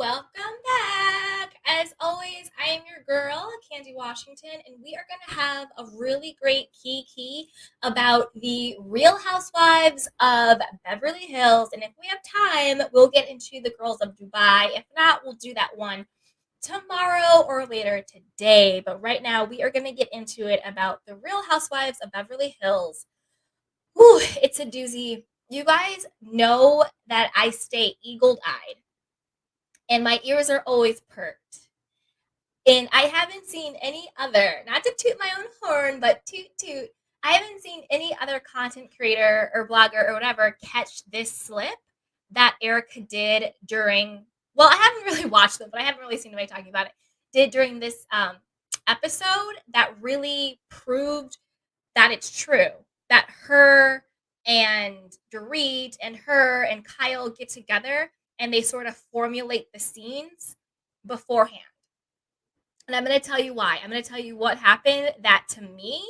welcome back. As always, I am your girl, Candy Washington, and we are going to have a really great key about the Real Housewives of Beverly Hills. And if we have time, we'll get into the Girls of Dubai. If not, we'll do that one tomorrow or later today. But right now, we are going to get into it about the Real Housewives of Beverly Hills. Whew, it's a doozy. You guys know that I stay eagle eyed and my ears are always perked. And I haven't seen any other, not to toot my own horn, but toot toot. I haven't seen any other content creator or blogger or whatever catch this slip that ERIKA did during, well, I haven't really watched them, but I haven't really seen anybody talking about it, did during this episode that really proved that it's true. That her and Dorit and her and Kyle get together and they sort of formulate the scenes beforehand. And I'm going to tell you why. I'm going to tell you what happened that to me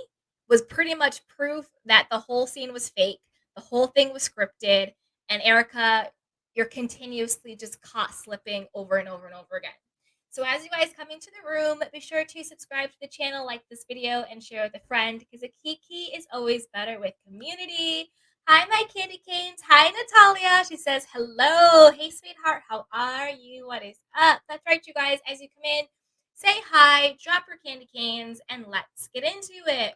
was pretty much proof that the whole scene was fake, the whole thing was scripted, and ERIKA, you're continuously just caught slipping over and over and over again. So as you guys come into the room, be sure to subscribe to the channel, like this video, and share with a friend because a kiki is always better with community. Hi, my candy canes. Hi, Natalia. She says, hello. Hey, sweetheart. How are you? What is up? That's right, you guys. As you come in, say hi, drop your candy canes, and let's get into it.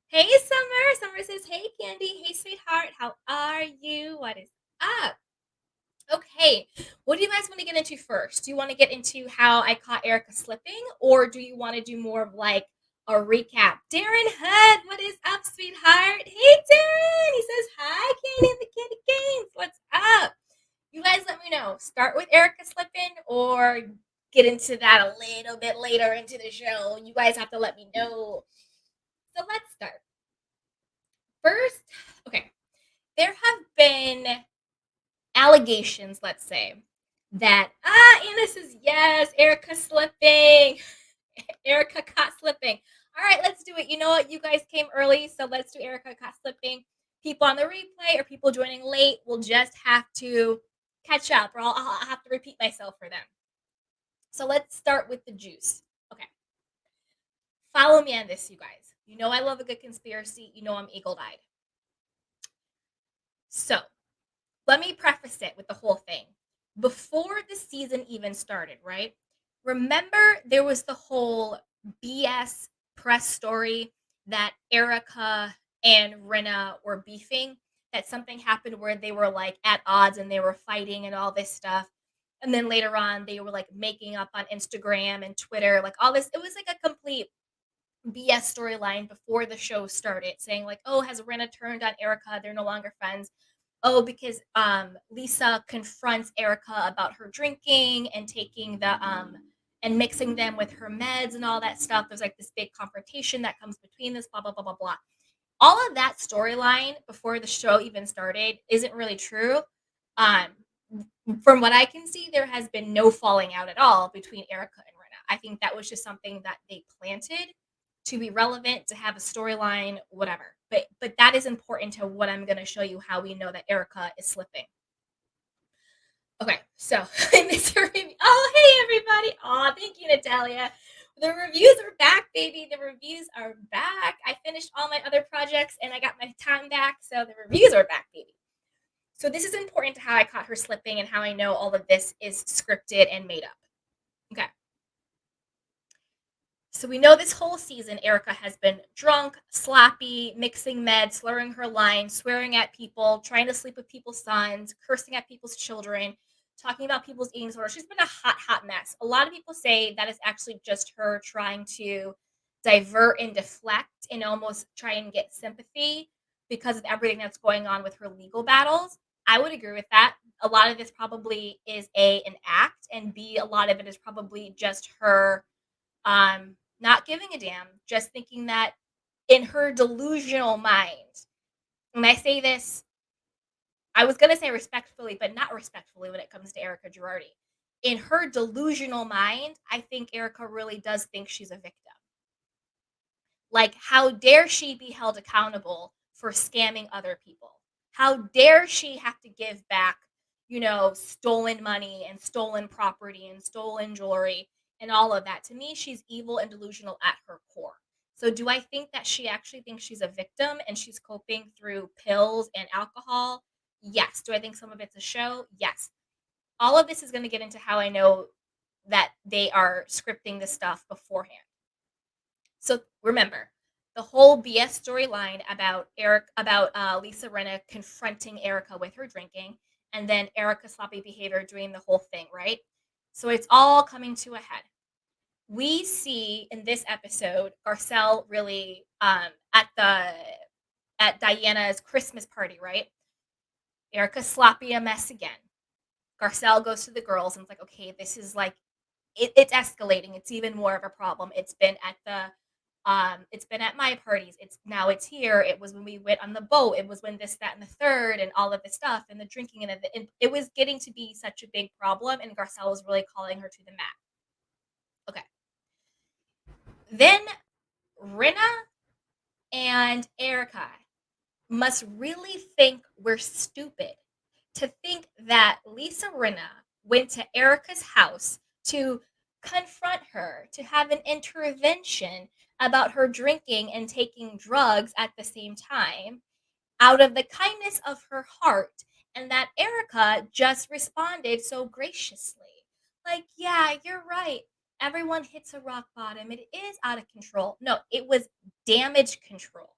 Hey, Summer. Summer says, hey, Candy. Hey, sweetheart. How are you? What is up? Okay, what do you guys want to get into first? Do you want to get into how I caught ERIKA slipping, or do you want to do more of like a recap? Darren Hood, what is up, sweetheart? Hey, Darren. He says, hi, Candy and the Candy Canes. What's up? You guys let me know. Start with ERIKA slipping or get into that a little bit later into the show. You guys have to let me know. So let's start. First, okay, there have been allegations, let's say, that Anna says yes, ERIKA slipping. ERIKA caught slipping. All right, let's do it. You know what? You guys came early, so let's do ERIKA caught slipping. People on the replay or people joining late will just have to catch up, or I'll have to repeat myself for them. So let's start with the juice. Okay. Follow me on this, you guys. You know I love a good conspiracy. You know I'm eagle-eyed. So let me preface it with the whole thing. Before the season even started, right? Remember there was the whole BS press story that ERIKA and RINNA were beefing, that something happened where they were like at odds and they were fighting and all this stuff. And then later on, they were like making up on Instagram and Twitter, like all this. It was like a complete BS storyline before the show started, saying like, oh, has RINNA turned on ERIKA? They're no longer friends. Oh, because Lisa confronts ERIKA about her drinking and taking the and mixing them with her meds and all that stuff. There's like this big confrontation that comes between this, blah, blah, blah, blah, blah. All of that storyline before the show even started isn't really true. From what I can see, there has been no falling out at all between ERIKA and RINNA. I think that was just something that they planted to be relevant, to have a storyline, whatever. But that is important to what I'm going to show you how we know that ERIKA is slipping. Okay, so Mr. Review. Oh, hey everybody! Oh, thank you, Natalia. The reviews are back, baby. The reviews are back. I finished all my other projects and I got my time back, so the reviews are back, baby. So this is important to how I caught her slipping and how I know all of this is scripted and made up. Okay. So we know this whole season, ERIKA has been drunk, sloppy, mixing meds, slurring her lines, swearing at people, trying to sleep with people's sons, cursing at people's children, talking about people's eating disorder. She's been a hot, hot mess. A lot of people say that is actually just her trying to divert and deflect and almost try and get sympathy because of everything that's going on with her legal battles. I would agree with that. A lot of this probably is an act, and B, a lot of it is probably just her not giving a damn, just thinking that in her delusional mind, and I say this, I was going to say respectfully, but not respectfully when it comes to ERIKA Girardi. In her delusional mind, I think ERIKA really does think she's a victim. Like, how dare she be held accountable for scamming other people? How dare she have to give back, stolen money and stolen property and stolen jewelry and all of that. To me, she's evil and delusional at her core. So, do I think that she actually thinks she's a victim and she's coping through pills and alcohol? Yes. Do I think some of it's a show? Yes. All of this is going to get into how I know that they are scripting this stuff beforehand. So remember, the whole BS storyline about Lisa Rinna confronting Erica with her drinking, and then Erica's sloppy behavior doing the whole thing, right? So it's all coming to a head. We see in this episode Garcelle really at Diana's Christmas party, right? Erica's sloppy a mess again. Garcelle goes to the girls and it's like, okay, this is like it's escalating. It's even more of a problem. It's been at my parties. It's here. It was when we went on the boat. It was when this, that, and the third, and all of this stuff, and the drinking, and it was getting to be such a big problem. And Garcelle was really calling her to the mat. Okay. Then Rinna and Erika must really think we're stupid to think that Lisa Rinna went to Erika's house to confront her, to have an intervention about her drinking and taking drugs at the same time out of the kindness of her heart, and that Erika just responded so graciously. Like, yeah, you're right. Everyone hits a rock bottom. It is out of control. No, it was damage control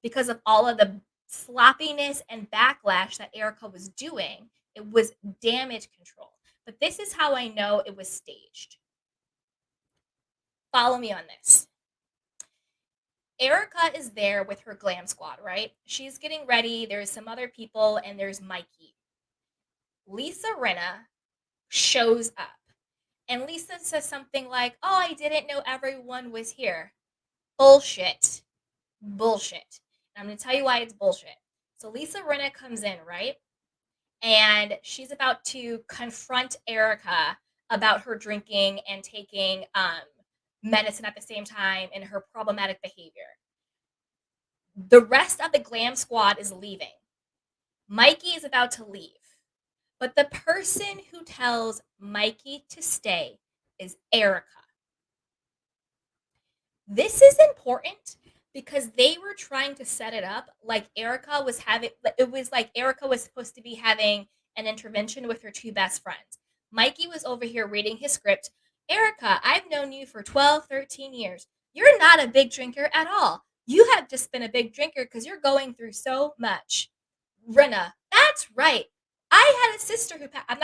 because of all of the sloppiness and backlash that Erika was doing. It was damage control. But this is how I know it was staged. Follow me on this. Erika is there with her glam squad, right? She's getting ready. There's some other people, and there's Mikey. Lisa Rinna shows up, and Lisa says something like, "Oh, I didn't know everyone was here." Bullshit. Bullshit. And I'm going to tell you why it's bullshit. So Lisa Rinna comes in, right? And she's about to confront Erika about her drinking and taking medicine at the same time and her problematic behavior. The rest of the glam squad is leaving. Mikey is about to leave. But the person who tells Mikey to stay is Erika. This is important because they were trying to set it up like Erika was supposed to be having an intervention with her two best friends. Mikey was over here reading his script. Erika, I've known you for 12, 13 years. You're not a big drinker at all. You have just been a big drinker because you're going through so much. Rinna, that's right. I had a sister who I'm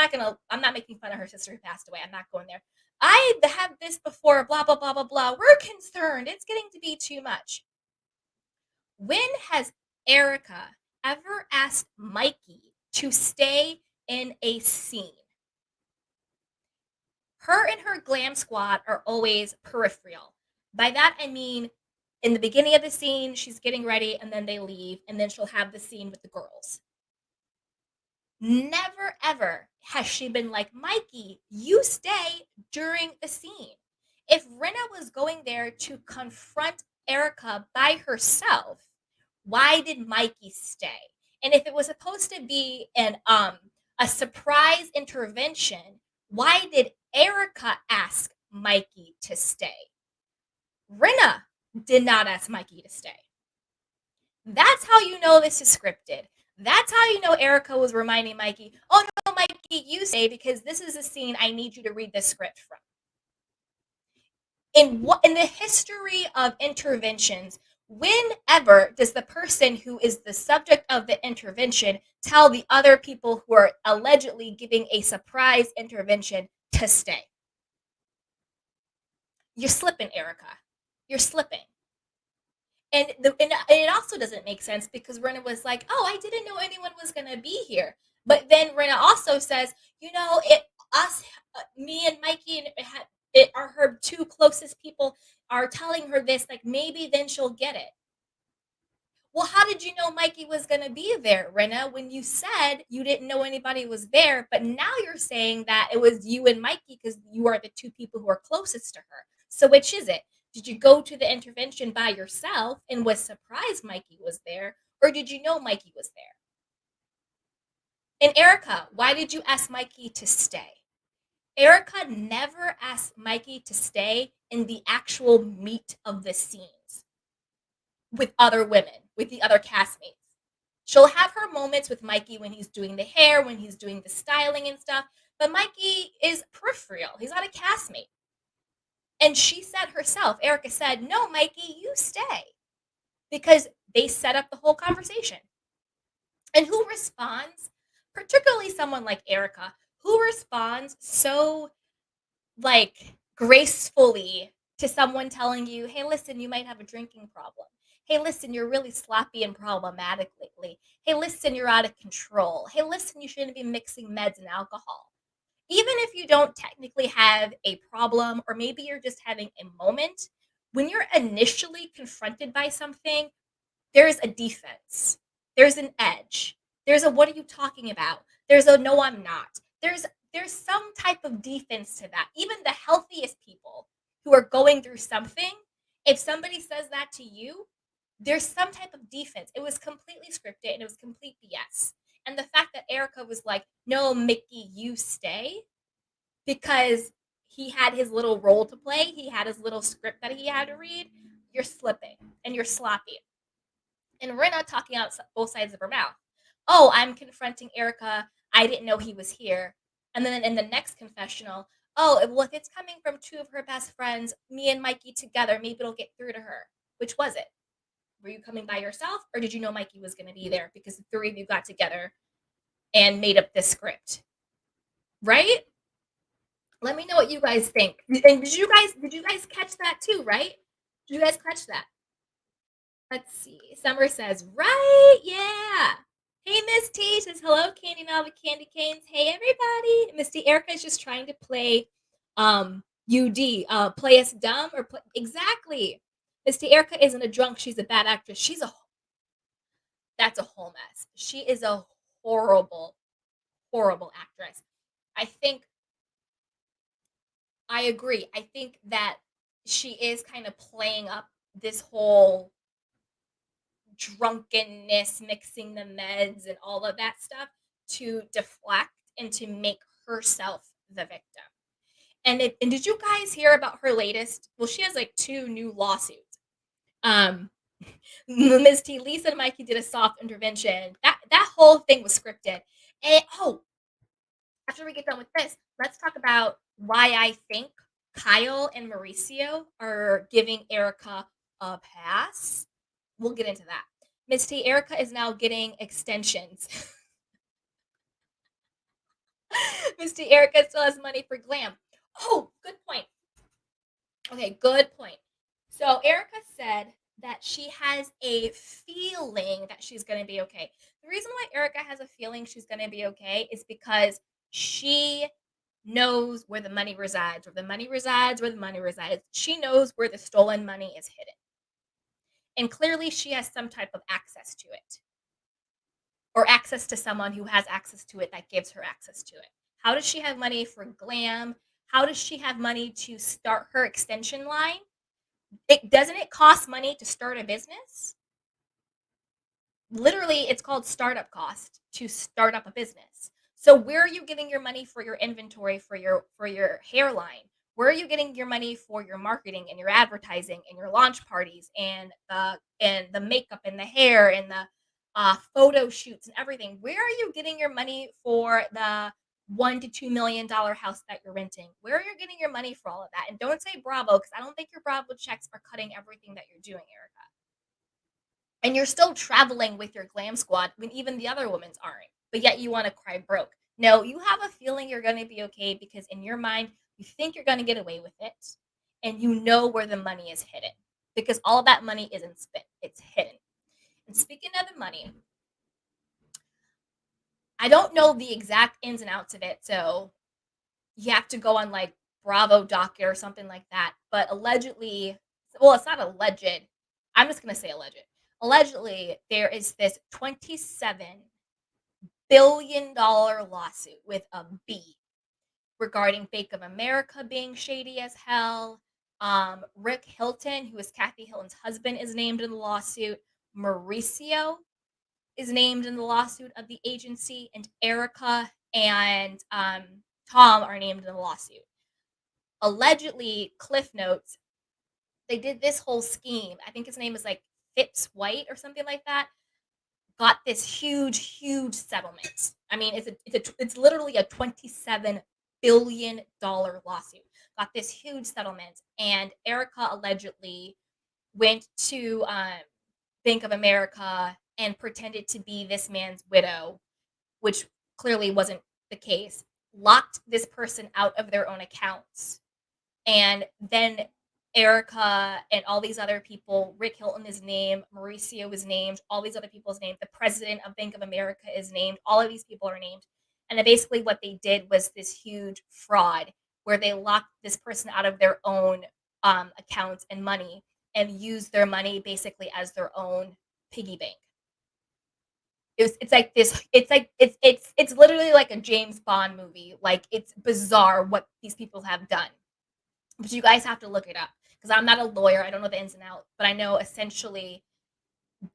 not making fun of her sister who passed away. I'm not going there. I have this before, blah, blah, blah, blah, blah. We're concerned. It's getting to be too much. When has Erika ever asked Mikey to stay in a scene? Her and her glam squad are always peripheral. By that, I mean, in the beginning of the scene, she's getting ready, and then they leave, and then she'll have the scene with the girls. Never ever has she been like, Mikey, you stay during the scene. If Rinna was going there to confront Erika by herself, why did Mikey stay? And if it was supposed to be a surprise intervention, why did Erika ask Mikey to stay? Rinna did not ask Mikey to stay. That's how you know this is scripted. That's how you know Erika was reminding Mikey, oh no, Mikey, you stay because this is a scene I need you to read the script from. In the history of interventions, whenever does the person who is the subject of the intervention tell the other people who are allegedly giving a surprise intervention to stay? You're slipping, Erika. You're slipping. And it also doesn't make sense because Rinna was like, "Oh, I didn't know anyone was gonna be here." But then Rinna also says, me and Mikey, and it are her two closest people are telling her this. Like maybe then she'll get it. Well, how did you know Mikey was gonna be there, Rinna? When you said you didn't know anybody was there, but now you're saying that it was you and Mikey because you are the two people who are closest to her. So which is it? Did you go to the intervention by yourself and was surprised Mikey was there? Or did you know Mikey was there? And Erica, why did you ask Mikey to stay? Erica never asked Mikey to stay in the actual meat of the scenes with other women, with the other castmates. She'll have her moments with Mikey when he's doing the hair, when he's doing the styling and stuff, but Mikey is peripheral. He's not a castmate. And she said herself, Erica said, no, Mikey, you stay. Because they set up the whole conversation. And who responds? Particularly someone like Erica, who responds so like gracefully to someone telling you, hey, listen, you might have a drinking problem. Hey, listen, you're really sloppy and problematic lately. Hey, listen, you're out of control. Hey, listen, you shouldn't be mixing meds and alcohol. Even if you don't technically have a problem, or maybe you're just having a moment, when you're initially confronted by something, there's a defense. There's an edge. There's a what are you talking about? There's a no, I'm not. There's some type of defense to that. Even the healthiest people who are going through something, if somebody says that to you, there's some type of defense. It was completely scripted and it was complete BS. And the fact that Erica was like, no, Mickey, you stay, because he had his little role to play, he had his little script that he had to read, you're slipping and you're sloppy. And Rinna talking out both sides of her mouth. Oh, I'm confronting Erica. I didn't know he was here. And then in the next confessional, oh, well, if it's coming from two of her best friends, me and Mikey together, maybe it'll get through to her. Which was it? Were you coming by yourself, or did you know Mikey was going to be there because the three of you got together and made up this script? Right? Let me know what you guys think. And did you guys catch that too, right? Did you guys catch that? Let's see. Summer says, right, yeah. Hey, Miss T says, hello, Candy Knob with Candy Canes. Hey, everybody. Misty Erica is just trying to play UD. Play us dumb or play. Exactly. Misty Erica isn't a drunk. She's a bad actress. That's a whole mess. She is a horrible, horrible actress. I think, I agree. I think that she is kind of playing up this whole drunkenness, mixing the meds, and all of that stuff to deflect and to make herself the victim. And did you guys hear about her latest? Well, she has like two new lawsuits. Um, Ms. T, Lisa and Mikey did a soft intervention. That whole thing was scripted. And oh, after we get done with this, let's talk about why I think Kyle and Mauricio are giving Erica a pass. We'll get into that. Miss T, Erica is now getting extensions. Miss T, Erica still has money for glam. Oh, good point. Okay, good point. So Erica said that she has a feeling that she's going to be okay. The reason why Erica has a feeling she's going to be okay is because she knows where the money resides, where the money resides, where the money resides. She knows where the stolen money is hidden. And clearly she has some type of access to it, or access to someone who has access to it that gives her access to it. How does she have money for glam? How does she have money to start her extension line? Doesn't it cost money to start a business? Literally, it's called startup cost to start up a business. So where are you getting your money for your inventory, for your hairline? Where are you getting your money for your marketing and your advertising and your launch parties and the makeup and the hair and the photo shoots and everything? Where are you getting your money for the $1 to $2 million house that you're renting? Where are you getting your money for all of that? And don't say Bravo, because I don't think your Bravo checks are cutting everything that you're doing, Erica. And you're still traveling with your glam squad when even the other women's aren't, but yet you want to cry broke. No, you have a feeling you're going to be okay because in your mind you think you're going to get away with it, and you know where the money is hidden, because all that money isn't spent, it's hidden. And speaking of the money, I don't know the exact ins and outs of it, so you have to go on like Bravo docket or something like that, but allegedly, well, it's not alleged, I'm just going to say alleged. Allegedly, there is this $27 billion lawsuit with a B regarding Bank of America being shady as hell. Rick Hilton, who is Kathy Hilton's husband, is named in the lawsuit. Mauricio is named in the lawsuit of the agency, and ERIKA and Tom are named in the lawsuit. Allegedly, Cliff Notes, they did this whole scheme. I think his name is like Fitz White or something like that. Got this huge, huge settlement. I mean, it's literally a $27 billion lawsuit. Got this huge settlement, and Erica allegedly went to Bank of America and pretended to be this man's widow, which clearly wasn't the case. Locked this person out of their own accounts, and then Erica and all these other people, Rick Hilton is named, Mauricio is named, all these other people's named, the president of Bank of America is named, all of these people are named. And then basically what they did was this huge fraud where they locked this person out of their own accounts and money and used their money basically as their own piggy bank. It's like this. It's literally like a James Bond movie. Like it's bizarre what these people have done. But you guys have to look it up because I'm not a lawyer. I don't know the ins and outs, but I know essentially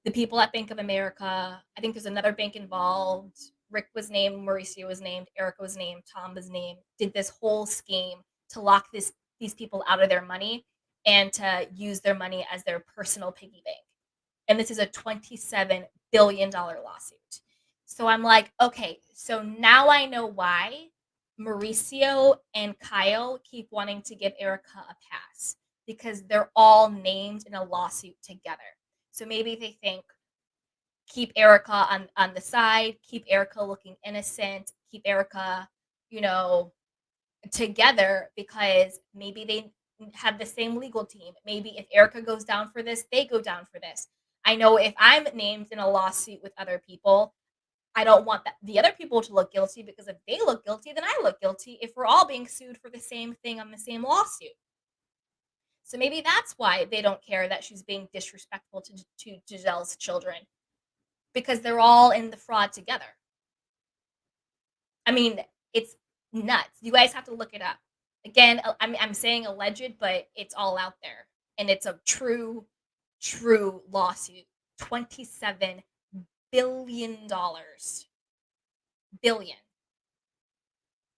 the people at Bank of America. I think there's another bank involved. Rick was named, Mauricio was named, Erica was named, Tom was named. Did this whole scheme to lock these people out of their money and to use their money as their personal piggy bank. And this is a $27 billion lawsuit. So I'm like, okay, so now I know why Mauricio and Kyle keep wanting to give Erica a pass because they're all named in a lawsuit together. So maybe they think keep Erica on the side, keep Erica looking innocent, keep Erica, you know, together because maybe they have the same legal team. Maybe if Erica goes down for this, they go down for this. I know if I'm named in a lawsuit with other people, I don't want the other people to look guilty because if they look guilty, then I look guilty if we're all being sued for the same thing on the same lawsuit. So maybe that's why they don't care that she's being disrespectful to Giselle's children because they're all in the fraud together. I mean, it's nuts. You guys have to look it up. Again, I'm saying alleged, but it's all out there. And it's a true lawsuit. $27 billion. Billion.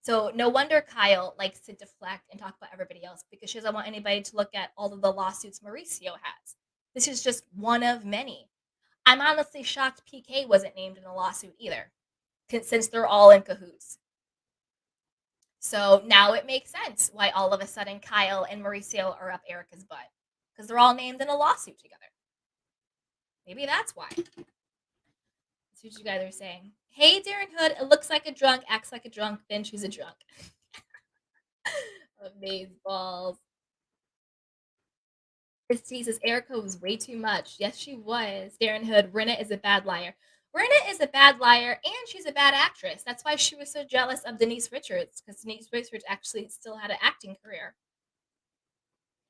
So no wonder Kyle likes to deflect and talk about everybody else because she doesn't want anybody to look at all of the lawsuits Mauricio has. This is just one of many. I'm honestly shocked PK wasn't named in a lawsuit either, since they're all in cahoots. So now it makes sense why all of a sudden Kyle and Mauricio are up Erica's butt because they're all named in a lawsuit together. Maybe that's why. That's what you guys are saying. Hey, Darren Hood, it looks like a drunk, acts like a drunk, then she's a drunk. Amazeballs. Christy says Erica was way too much. Yes, she was. Darren Hood, Rinna is a bad liar. Rinna is a bad liar and she's a bad actress. That's why she was so jealous of Denise Richards because Denise Richards actually still had an acting career.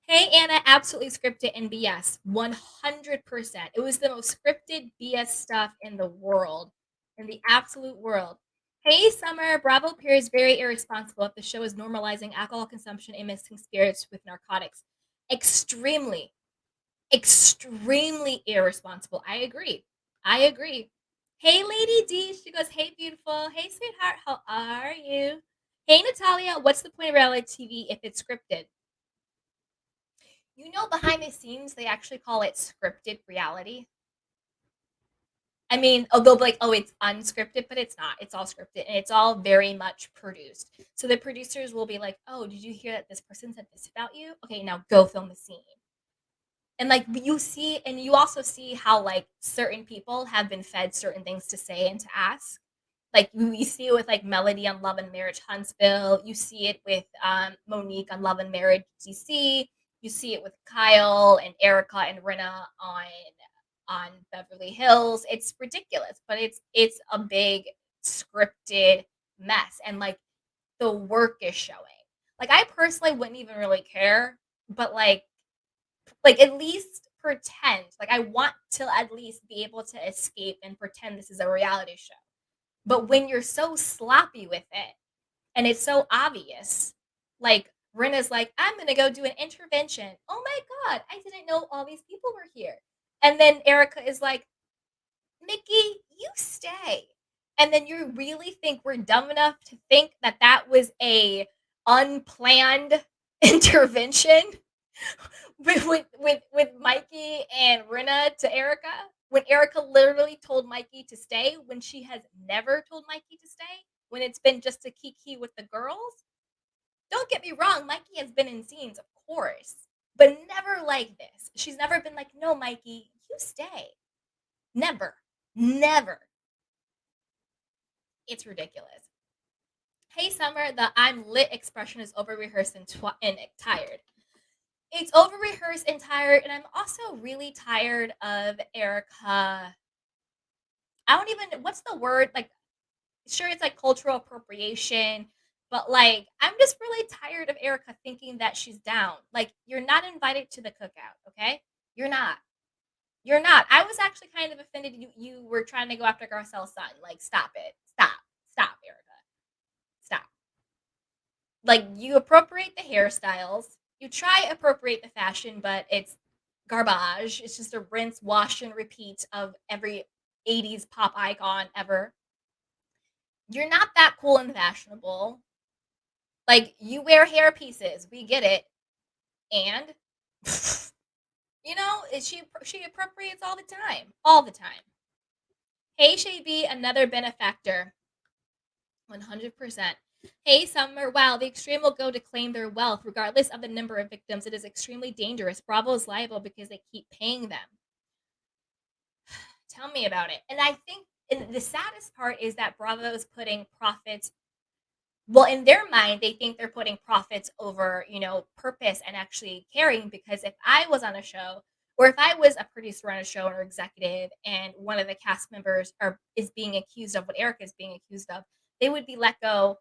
Hey, Anna, absolutely scripted and BS. 100%. It was the most scripted BS stuff in the world, in the absolute world. Hey, Summer, Bravo appears very irresponsible if the show is normalizing alcohol consumption and mixing spirits with narcotics. Extremely, extremely irresponsible. I agree. Hey, Lady D, she goes, hey, beautiful. Hey, sweetheart, how are you? Hey, Natalia, what's the point of reality TV if it's scripted? You know, behind the scenes, they actually call it scripted reality. I mean, they'll be like, oh, it's unscripted, but it's not. It's all scripted and it's all very much produced. So the producers will be like, oh, did you hear that this person said this about you? Okay, now go film the scene. And like you see, and you also see how like certain people have been fed certain things to say and to ask. Like you see it with like Melody on Love and Marriage Huntsville. You see it with Monique on Love and Marriage DC. You see it with Kyle and Erica and Rinna on Beverly Hills. It's ridiculous, but it's a big scripted mess, and like the work is showing. Like I personally wouldn't even really care, but like at least pretend. Like I want to at least be able to escape and pretend this is a reality show. But when you're so sloppy with it and it's so obvious, like Rinna's like, I'm gonna go do an intervention. Oh my god, I didn't know all these people were here. And then Erica is like, Mickey, you stay. And then you really think we're dumb enough to think that that was a unplanned intervention with Mikey and Rinna to Erica? When Erica literally told Mikey to stay, when she has never told Mikey to stay, when it's been just a kiki with the girls? Don't get me wrong, Mikey has been in scenes, of course, but never like this. She's never been like, no, Mikey, you stay. Never. Never. It's ridiculous. Hey, Summer, the I'm lit expression is over rehearsed and tired. It's over rehearsed and tired, and I'm also really tired of Erica. I don't even, what's the word? Like, sure, it's like cultural appropriation, but like, I'm just really tired of Erica thinking that she's down. Like, you're not invited to the cookout, okay? You're not. You're not. I was actually kind of offended you were trying to go after Garcelle's son. Like, stop it. Stop. Stop, Erica. Stop. Like, you appropriate the hairstyles. You try appropriate the fashion, but it's garbage. It's just a rinse, wash, and repeat of every 80s pop icon ever. You're not that cool and fashionable. Like, you wear hair pieces. We get it. And she appropriates all the time. All the time. Hey, Shay B, another benefactor. 100%. Hey, Summer. Wow, the extreme will go to claim their wealth. Regardless of the number of victims, it is extremely dangerous. Bravo is liable because they keep paying them. Tell me about it. And I think the saddest part is that Bravo is putting profits. Well, in their mind, they think they're putting profits over, purpose and actually caring. Because if I was on a show, or if I was a producer on a show or executive, and one of the cast members is being accused of what Erica is being accused of, they would be let go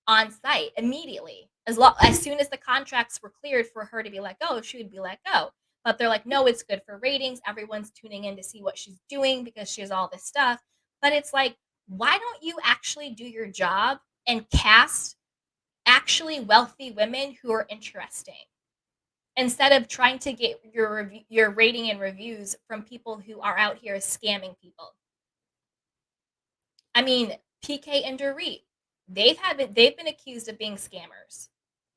on site immediately. As soon as the contracts were cleared for her to be let go, she would be let go. But they're like, no, it's good for ratings. Everyone's tuning in to see what she's doing because she has all this stuff. But it's like, why don't you actually do your job and cast actually wealthy women who are interesting instead of trying to get your rating and reviews from people who are out here scamming people? I mean, PK and Dorit, they've been accused of being scammers.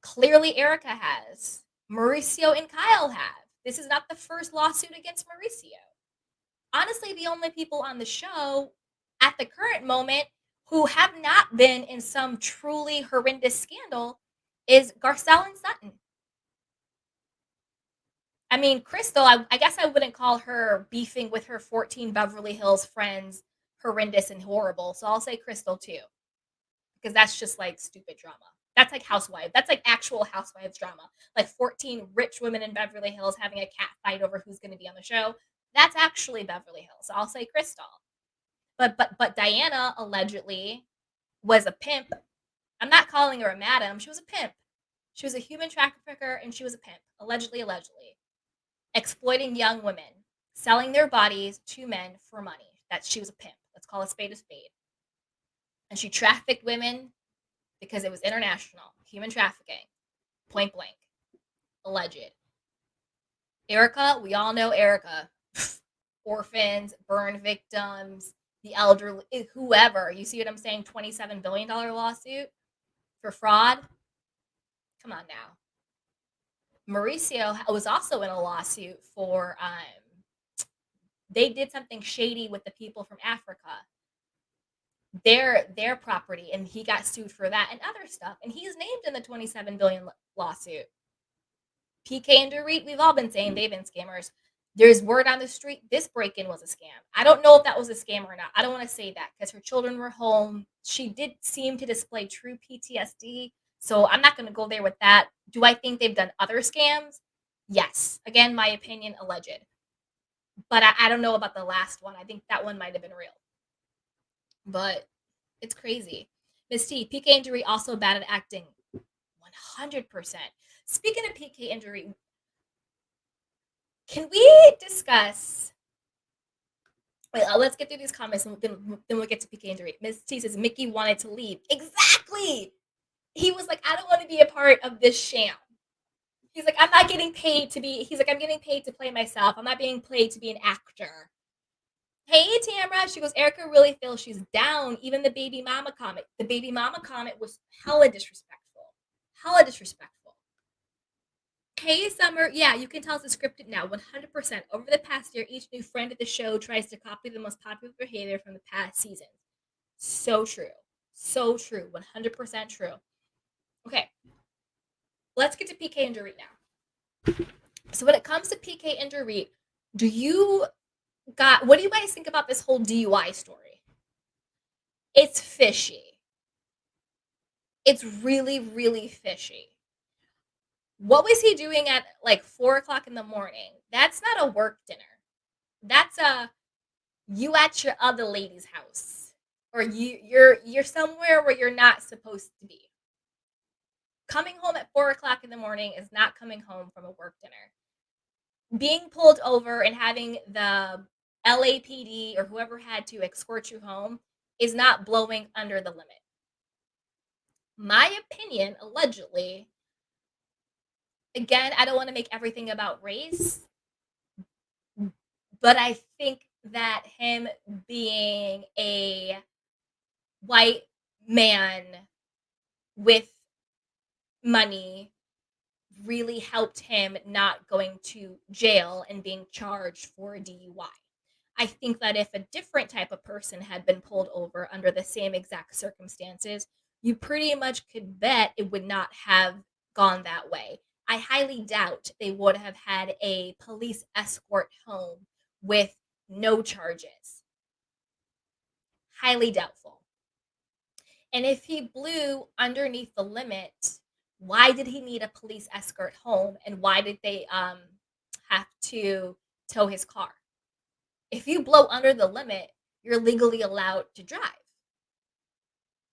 Clearly, Erica has. Mauricio and Kyle have. This is not the first lawsuit against Mauricio. Honestly, the only people on the show at the current moment who have not been in some truly horrendous scandal is Garcelle and Sutton. I mean, Crystal, I guess I wouldn't call her beefing with her 14 Beverly Hills friends horrendous and horrible. So I'll say Crystal too, because that's just like stupid drama. That's like housewife. That's like actual housewives drama. Like 14 rich women in Beverly Hills having a cat fight over who's going to be on the show. That's actually Beverly Hills. So I'll say Crystal. But Diana allegedly was a pimp. I'm not calling her a madam. She was a pimp. She was a human trafficker and she was a pimp. Allegedly. Exploiting young women, selling their bodies to men for money. That she was a pimp. Let's call a spade a spade. And she trafficked women because it was international. Human trafficking. Point blank. Alleged. Erica, we all know Erica. Orphans, burn victims, the elderly, whoever. You see what I'm saying? $27 billion lawsuit for fraud. Come on now. Mauricio was also in a lawsuit for they did something shady with the people from Africa, their property, and he got sued for that and other stuff, and he's named in the 27 billion lawsuit. PK and Dorit, we've all been saying they've been scammers. There's word on the street this break-in was a scam. I don't know if that was a scam or not. I don't want to say that because her children were home. She did seem to display true PTSD, so I'm not going to go there with that. Do I think they've done other scams? Yes. Again, my opinion, alleged. But I don't know about the last one. I think that one might have been real. But it's crazy. Miss T, PK and Dorit also bad at acting. 100%. Speaking of PK and Dorit, can we discuss? Wait, let's get through these comments and then we'll get to PK and Dorit. Miss T says Mickey wanted to leave. Exactly. He was like, I don't want to be a part of this sham. He's like, I'm not getting paid to be. He's like, I'm getting paid to play myself. I'm not being paid to be an actor. Hey Tamara, she goes, Erica really feels she's down. Even the baby mama comment. The baby mama comment was hella disrespectful. Hella disrespectful. Hey Summer, yeah, you can tell it's scripted now, 100%. Over the past year, each new friend of the show tries to copy the most popular behavior from the past season. So true. So true. 100% true. Okay, let's get to PK and Dorit now. So when it comes to PK and Dorit, do you what do you guys think about this whole DUI story? It's fishy. It's really, really fishy. What was he doing at like 4 o'clock in the morning? That's not a work dinner. That's a you at your other lady's house, or you're somewhere where you're not supposed to be. Coming home at 4 o'clock in the morning is not coming home from a work dinner. Being pulled over and having the LAPD or whoever had to escort you home is not blowing under the limit. My opinion, allegedly, again, I don't want to make everything about race, but I think that him being a white man with money really helped him not going to jail and being charged for a DUI. I think that if a different type of person had been pulled over under the same exact circumstances, you pretty much could bet it would not have gone that way. I highly doubt they would have had a police escort home with no charges. Highly doubtful. And if he blew underneath the limit, why did he need a police escort home, and why did they have to tow his car? If you blow under the limit, you're legally allowed to drive.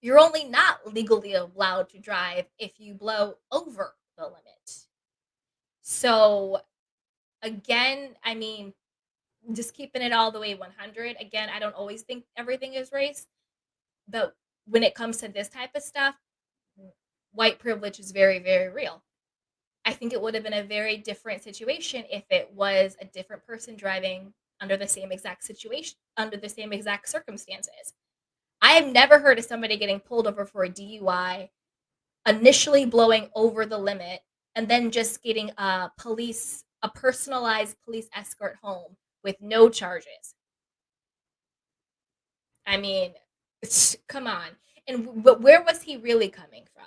You're only not legally allowed to drive if you blow over the limit. So, again, I mean, just keeping it all the way 100. Again, I don't always think everything is race, but when it comes to this type of stuff, white privilege is very, very real. I think it would have been a very different situation if it was a different person driving under the same exact situation, under the same exact circumstances. I have never heard of somebody getting pulled over for a DUI, initially blowing over the limit, and then just getting a personalized police escort home with no charges. I mean, come on. But where was he really coming from?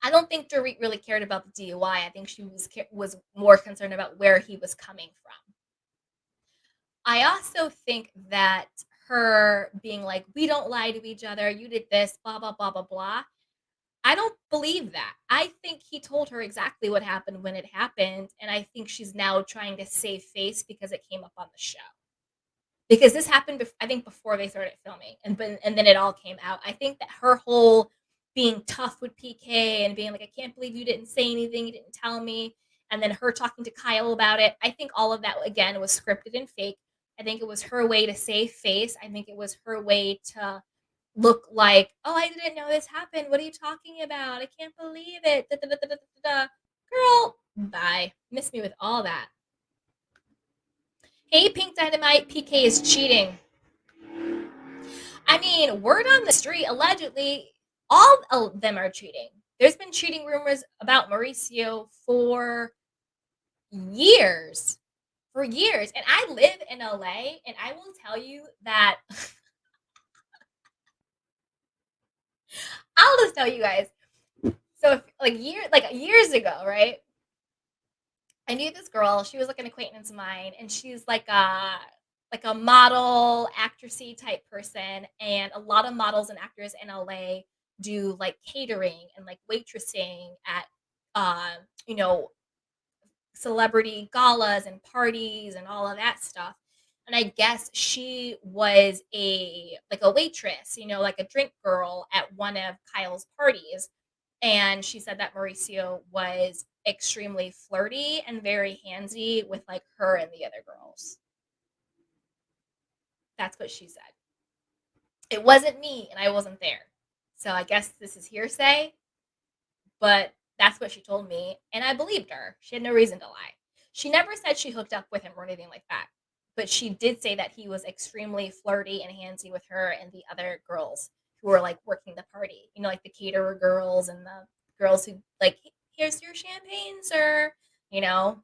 I don't think Dorit really cared about the DUI. I think she was more concerned about where he was coming from. I also think that her being like, "We don't lie to each other. You did this, blah blah blah blah blah." I don't believe that. I think he told her exactly what happened when it happened, and I think she's now trying to save face because it came up on the show. Because this happened, I think, before they started filming, and then it all came out. I think that her whole being tough with PK and being like, "I can't believe you didn't say anything, you didn't tell me," and then her talking to Kyle about it. I think all of that again was scripted and fake. I think it was her way to save face. I think it was her way to look like, "Oh, I didn't know this happened. What are you talking about? I can't believe it." Da, da, da, da, da, da. Girl, bye. Miss me with all that. Hey, Pink Dynamite, PK is cheating. I mean, word on the street, allegedly, all of them are cheating. There's been cheating rumors about Mauricio for years. For years. And I live in LA, and I will tell you that I'll just tell you guys. So, years ago, right? I knew this girl. She was like an acquaintance of mine, and she's like a model, actressy type person. And a lot of models and actors in LA do like catering and like waitressing at uh, you know, celebrity galas and parties and all of that stuff. And I guess she was a waitress, like a drink girl at one of Kyle's parties. And she said that Mauricio was extremely flirty and very handsy with like her and the other girls. That's what she said. It wasn't me and I wasn't there. So I guess this is hearsay, but that's what she told me. And I believed her. She had no reason to lie. She never said she hooked up with him or anything like that. but she did say that he was extremely flirty and handsy with her and the other girls who were like working the party. You know, like the caterer girls and the girls who like, here's your champagne, sir. You know,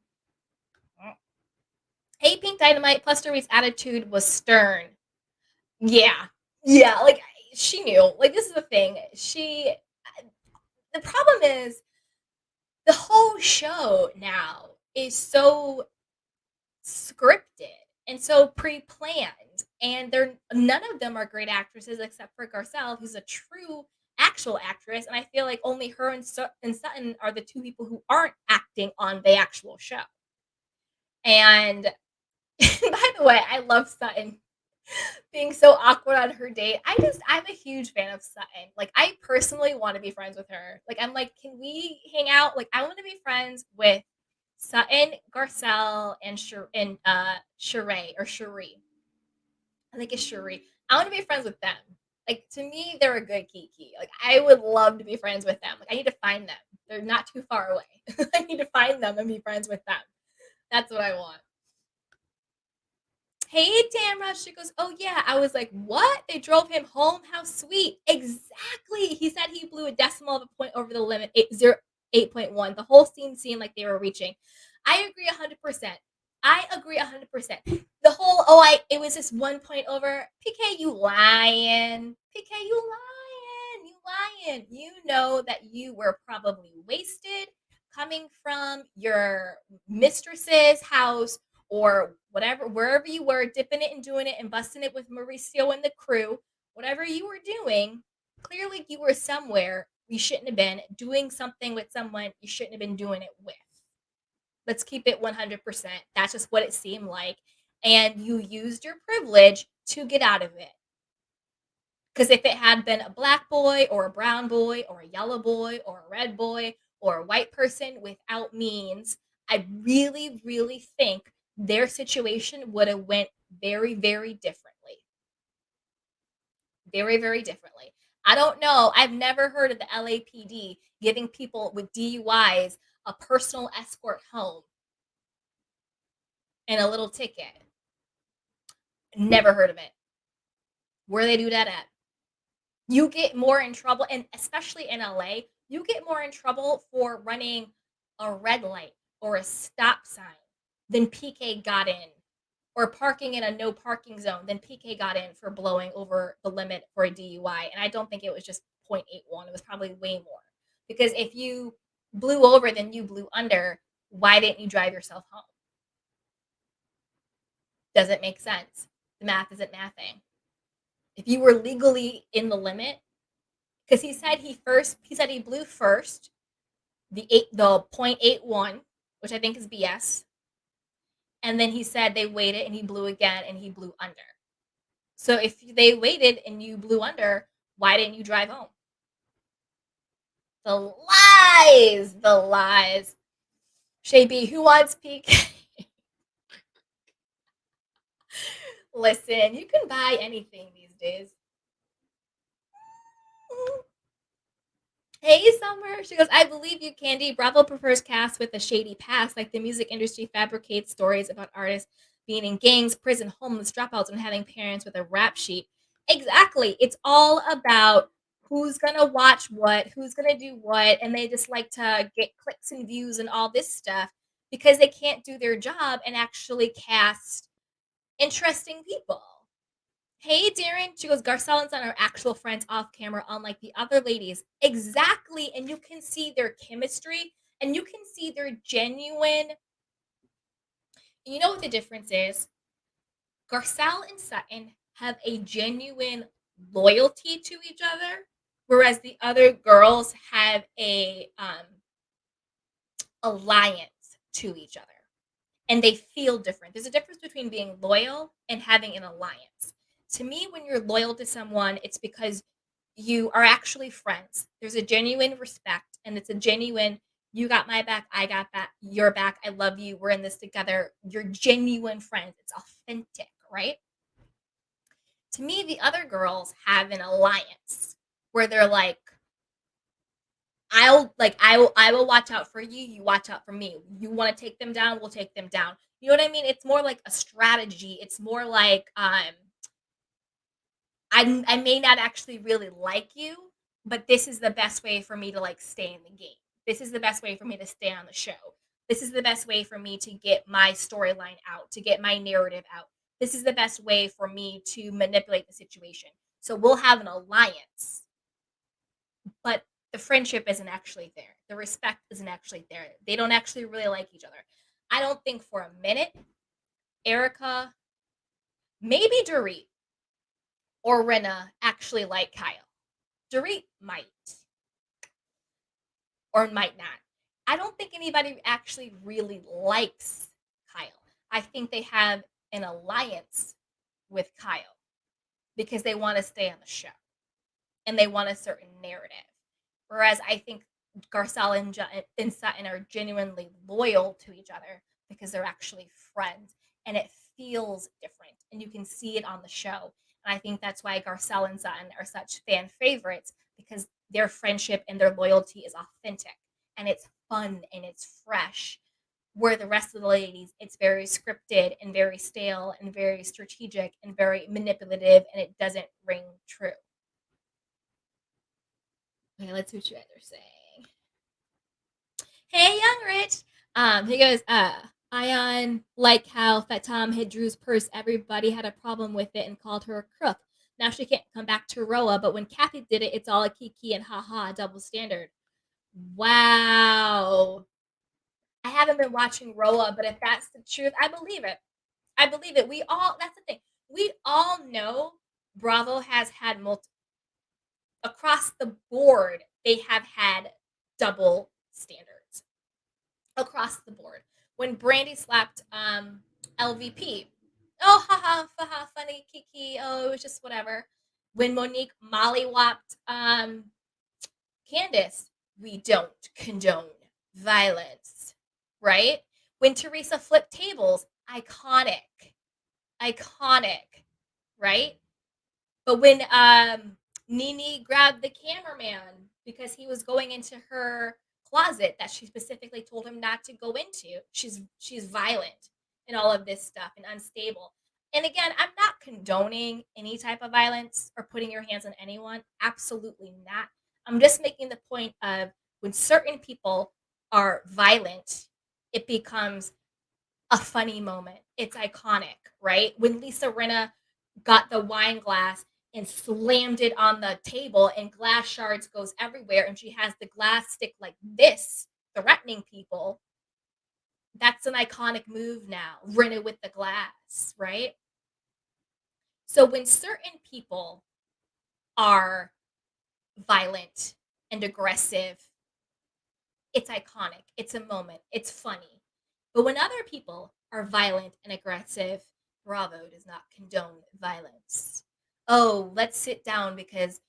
hey, Pink Dynamite plus Dory's attitude was stern. Yeah, yeah, like she knew. Like this is the thing. The problem is the whole show now is so scripted and so pre-planned, and they're none of them are great actresses except for Garcelle, who's a true actual actress, and I feel like only her and Sutton are the two people who aren't acting on the actual show. And by the way, I love Sutton being so awkward on her date. I'm a huge fan of Sutton. Like I personally want to be friends with her. Like I'm like, can we hang out? Like I want to be friends with Sutton, Garcelle, and Sheree or Cherie. I think it's Cherie. I want to be friends with them. Like to me, they're a good kiki. Like I would love to be friends with them. Like I need to find them. They're not too far away. I need to find them and be friends with them. That's what I want. Hey, Tamra. She goes, oh, yeah. I was like, what? They drove him home? How sweet. Exactly. He said he blew a decimal of a point over the limit, 8.1. The whole scene seemed like they were reaching. I agree 100%. I agree 100%. The whole, it was just 1 point over. PK, you lying. PK, you lying. You lying. You know that you were probably wasted coming from your mistress's house or whatever, wherever you were, dipping it and doing it and busting it with Mauricio and the crew, whatever you were doing, clearly you were somewhere you shouldn't have been doing something with someone you shouldn't have been doing it with. Let's keep it 100%. That's just what it seemed like. And you used your privilege to get out of it. Because if it had been a black boy or a brown boy or a yellow boy or a red boy or a white person without means, I really, really think their situation would have went very, very differently. Very, very differently. I don't know. I've never heard of the LAPD giving people with DUIs a personal escort home and a little ticket. Never heard of it. Where they do that at? You get more in trouble, and especially in LA, you get more in trouble for running a red light or a stop sign than PK got in, or parking in a no parking zone than PK got in for blowing over the limit for a DUI. And I don't think it was just 0.81. It was probably way more. Because if you blew over, then you blew under. Why didn't you drive yourself home? Doesn't make sense. The math isn't mathing. If you were legally in the limit, because he said he blew first, the 0.81, which I think is BS. And then he said they waited and he blew again and he blew under. So if they waited and you blew under, why didn't you drive home? The lies, the lies. Shay B, who wants PK? Listen, you can buy anything these days. Hey, Summer. She goes, I believe you, Candy. Bravo prefers cast with a shady past, like the music industry fabricates stories about artists being in gangs, prison, homeless, dropouts, and having parents with a rap sheet. Exactly. It's all about who's going to watch what, who's going to do what, and they just like to get clicks and views and all this stuff because they can't do their job and actually cast interesting people. Hey, Darren. She goes, Garcelle and Son are actual friends off camera, unlike the other ladies. Exactly. And you can see their chemistry and you can see their genuine. You know what the difference is? Garcelle and Sutton have a genuine loyalty to each other, whereas the other girls have a alliance to each other. And they feel different. There's a difference between being loyal and having an alliance. To me, when you're loyal to someone, it's because you are actually friends. There's a genuine respect, and it's a genuine, you got my back, I got back, your back, I love you, we're in this together. You're genuine friends. It's authentic, right? To me, the other girls have an alliance where they're like, I will watch out for you, you watch out for me. You want to take them down, we'll take them down. You know what I mean? It's more like a strategy. It's more like I may not actually really like you, but this is the best way for me to like stay in the game. This is the best way for me to stay on the show. This is the best way for me to get my storyline out, to get my narrative out. This is the best way for me to manipulate the situation. So we'll have an alliance, but the friendship isn't actually there. The respect isn't actually there. They don't actually really like each other. I don't think for a minute ERIKA, maybe Dorit or Rinna actually like Kyle. Dorit might or might not. I don't think anybody actually really likes Kyle. I think they have an alliance with Kyle because they want to stay on the show and they want a certain narrative. Whereas I think Garcelle and Sutton are genuinely loyal to each other because they're actually friends and it feels different and you can see it on the show. And I think that's why Garcelle and Sutton are such fan favorites because their friendship and their loyalty is authentic and it's fun and it's fresh. Where the rest of the ladies, it's very scripted and very stale and very strategic and very manipulative and it doesn't ring true. Okay, let's see what you guys are saying. Hey, Young Rich. He goes, Ion, like how Fat Tom hid Drew's purse, everybody had a problem with it and called her a crook. Now she can't come back to Roa, but when Kathy did it, it's all a kiki and haha, double standard. Wow. I haven't been watching Roa, but if that's the truth, I believe it. I believe it. That's the thing. We all know Bravo has had across the board, they have had double standards across the board. When Brandy slapped LVP, oh haha, haha, funny, kiki, oh it was just whatever. When Monique mollywopped Candace, we don't condone violence, right? When Teresa flipped tables, iconic, iconic, right? But when Nene grabbed the cameraman because he was going into her closet that she specifically told him not to go into, she's violent and all of this stuff and unstable. And again, I'm not condoning any type of violence or putting your hands on anyone. Absolutely not. I'm just making the point of when certain people are violent, it becomes a funny moment. It's iconic, right? When Lisa Rinna got the wine glass and slammed it on the table and glass shards goes everywhere and she has the glass stick like this, threatening people. That's an iconic move now. Rinna with the glass, right? So when certain people are violent and aggressive, it's iconic. It's a moment. It's funny. But when other people are violent and aggressive, Bravo does not condone violence. Oh, let's sit down because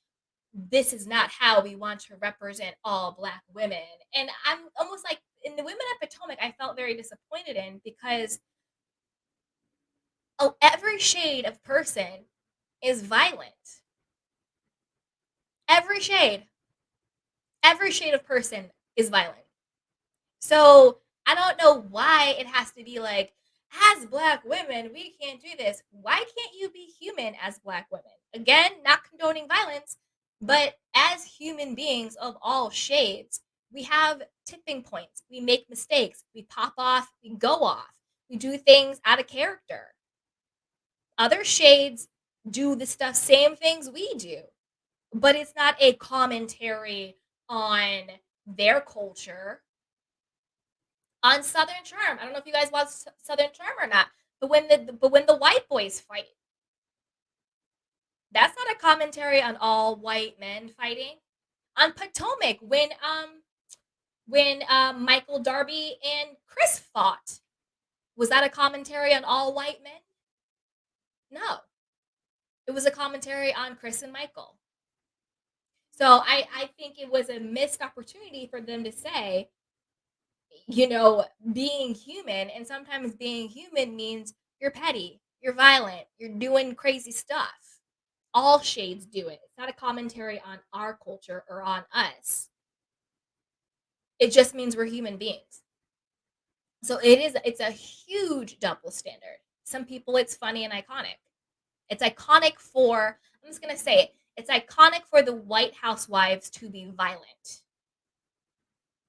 this is not how we want to represent all Black women. And I'm almost like in the Women at Potomac, I felt very disappointed in because every shade of person is violent. Every shade of person is violent. So I don't know why it has to be like, as Black women, we can't do this. Why can't you be human as Black women? Again, not condoning violence, but as human beings of all shades, we have tipping points. We make mistakes. We pop off. We go off. We do things out of character. Other shades do the stuff, same things we do, but it's not a commentary on their culture. On Southern Charm, I don't know if you guys watch Southern Charm or not, but when the white boys fight, that's not a commentary on all white men fighting. On Potomac, when Michael Darby and Chris fought, was that a commentary on all white men? No, it was a commentary on Chris and Michael. So I think it was a missed opportunity for them to say, being human, and sometimes being human means you're petty, you're violent, you're doing crazy stuff. All shades do it. It's not a commentary on our culture or on us. It just means we're human beings. So it's a huge double standard. Some people it's funny and iconic. It's iconic for, I'm just going to say it. It's iconic for the white housewives to be violent.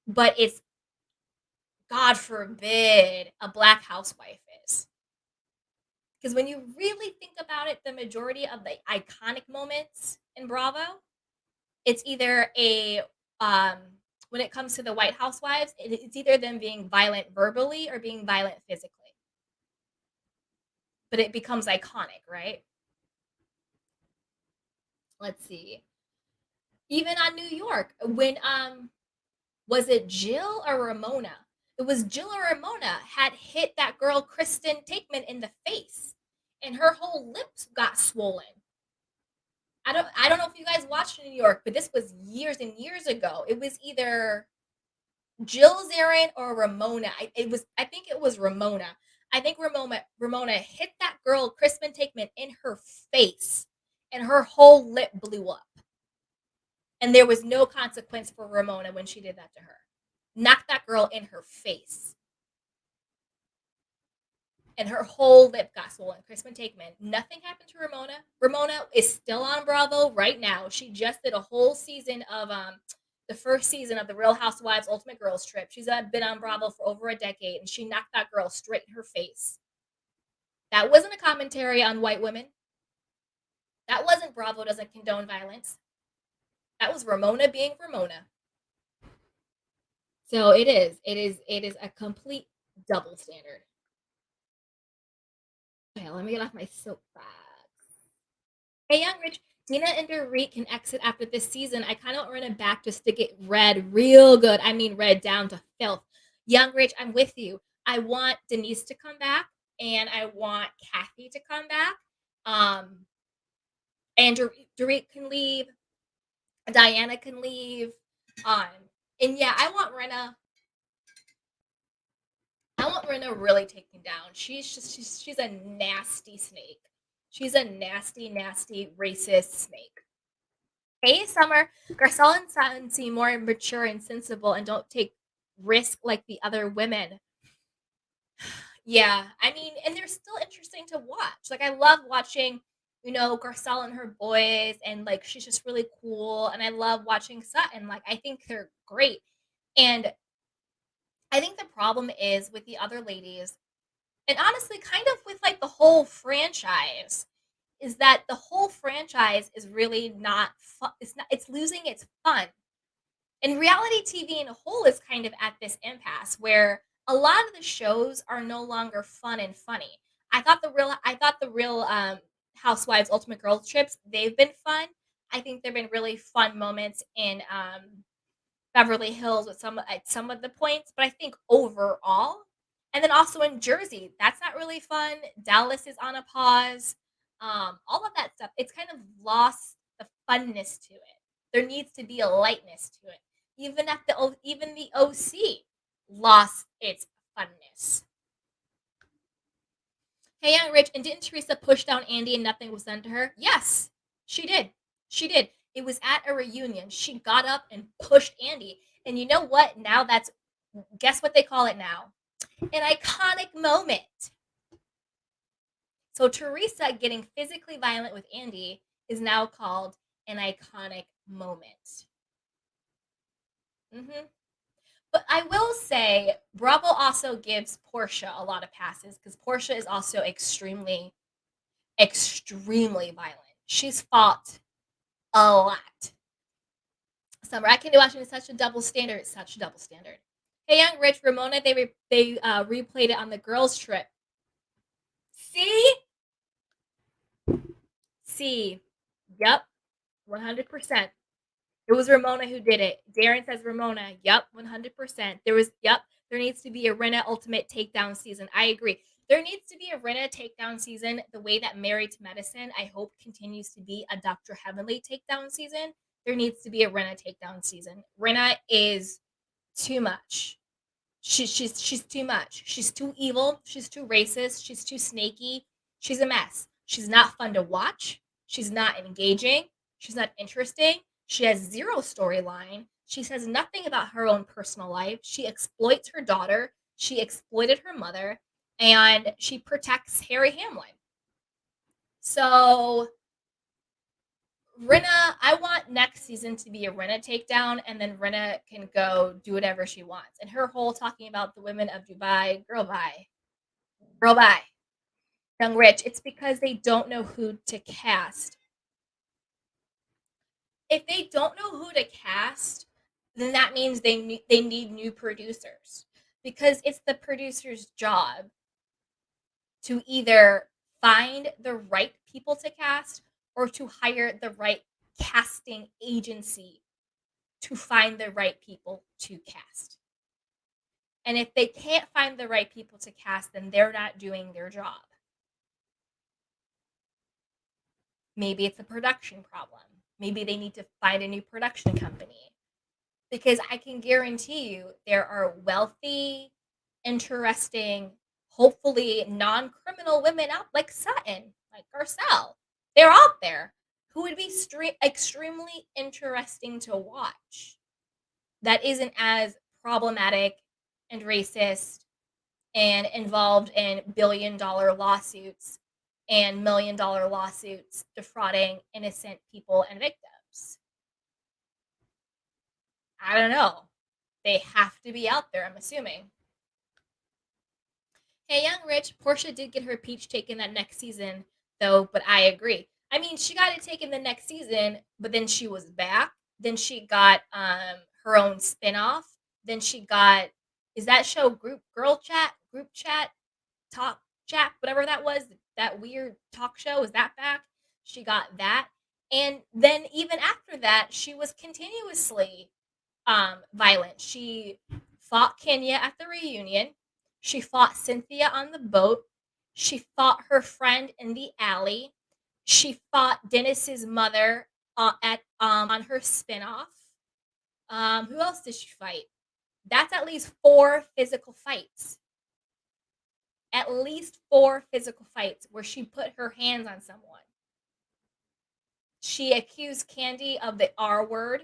But it's, God forbid, a black housewife is. Because when you really think about it, the majority of the iconic moments in Bravo, it's either a um when it comes to the White Housewives, it's either them being violent verbally or being violent physically. But it becomes iconic, right? Let's see. Even on New York, when was it Jill or Ramona? It was Jill or Ramona had hit that girl Kristen Takeman in the face, and her whole lips got swollen. I don't know if you guys watched New York, but this was years and years ago. It was either Jill Zarin or Ramona. I think it was Ramona. I think Ramona hit that girl Kristen Takeman in her face, and her whole lip blew up. And there was no consequence for Ramona when she did that to her. Knocked that girl in her face. And her whole lip got swollen. Kristen Takeman. Nothing happened to Ramona. Ramona is still on Bravo right now. She just did a whole season of the first season of the Real Housewives Ultimate Girls Trip. She's been on Bravo for over a decade, and she knocked that girl straight in her face. That wasn't a commentary on white women. That wasn't Bravo doesn't condone violence. That was Ramona being Ramona. So it is a complete double standard. Okay, let me get off my soapbox. Hey, Young Rich, Dina and Dorit can exit after this season. I kind of want Rinna back just to get red real good. I mean, red down to filth. Young Rich, I'm with you. I want Denise to come back, and I want Kathy to come back. And Dorit can leave. Diana can leave. Um, and yeah, I want Rinna really taken down. She's a nasty snake. She's a nasty, nasty racist snake. Hey, Summer, Garcelle and Sutton seem more mature and sensible and don't take risk like the other women. Yeah, I mean, and they're still interesting to watch. Like, I love watching, Garcelle and her boys, and like she's just really cool. And I love watching Sutton. Like, I think they're great. And I think the problem is with the other ladies, and honestly, kind of with like the whole franchise, is that the whole franchise is really not fun. It's losing its fun. And reality TV in a whole is kind of at this impasse where a lot of the shows are no longer fun and funny. I thought the real Housewives Ultimate Girls Trips, they've been fun. I think there've been really fun moments in Beverly Hills with some of the points, but I think overall, and then also in Jersey, that's not really fun. Dallas is on a pause. All of that stuff, it's kind of lost the funness to it. There needs to be a lightness to it. Even the OC lost its funness. Hey, Young Rich, and didn't Teresa push down Andy and nothing was done to her? Yes, she did. She did. It was at a reunion. She got up and pushed Andy. And you know what? Guess what they call it now? An iconic moment. So Teresa getting physically violent with Andy is now called an iconic moment. Mm-hmm. But I will say, Bravo also gives Portia a lot of passes because Portia is also extremely, extremely violent. She's fought a lot. Summer, I can do watching such a double standard. Such a double standard. Hey, Young Rich, Ramona, they replayed it on the girls' trip. See? See. Yep. 100%. It was Ramona who did it. Darren says Ramona. Yep, 100%. There needs to be a Rinna Ultimate Takedown season. I agree. There needs to be a Rinna Takedown season the way that Married to Medicine, I hope, continues to be a Dr. Heavenly Takedown season. There needs to be a Rinna Takedown season. Rinna is too much. She's too much. She's too evil. She's too racist. She's too snaky. She's a mess. She's not fun to watch. She's not engaging. She's not interesting. She has zero storyline. She says nothing about her own personal life. She exploits her daughter. She exploited her mother, and she protects Harry Hamlin. So Rinna, I want next season to be a Rinna takedown, and then Rinna can go do whatever she wants. And her whole talking about the women of Dubai, girl, bye. Girl, bye. Young Rich, it's because they don't know who to cast. If they don't know who to cast, then that means they need new producers, because it's the producer's job to either find the right people to cast or to hire the right casting agency to find the right people to cast. And if they can't find the right people to cast, then they're not doing their job. Maybe it's a production problem. Maybe they need to find a new production company. Because I can guarantee you there are wealthy, interesting, hopefully non-criminal women out like Sutton, like Garcelle. They're out there who would be extremely interesting to watch. That isn't as problematic and racist and involved in billion-dollar lawsuits and million-dollar lawsuits defrauding innocent people and victims. I don't know. They have to be out there, I'm assuming. Hey, Young Rich, Portia did get her peach taken that next season, though, but I agree. I mean, she got it taken the next season, but then she was back. Then she got her own spinoff. Then she got, is that show group chat, talk chat, whatever that was, that weird talk show, is that back? She got that. And then even after that, she was continuously violent. She fought Kenya at the reunion. She fought Cynthia on the boat. She fought her friend in the alley. She fought Dennis's mother at on her spinoff. Who else did she fight? That's at least 4 physical fights. At least 4 physical fights where she put her hands on someone. She accused Candy of the R word,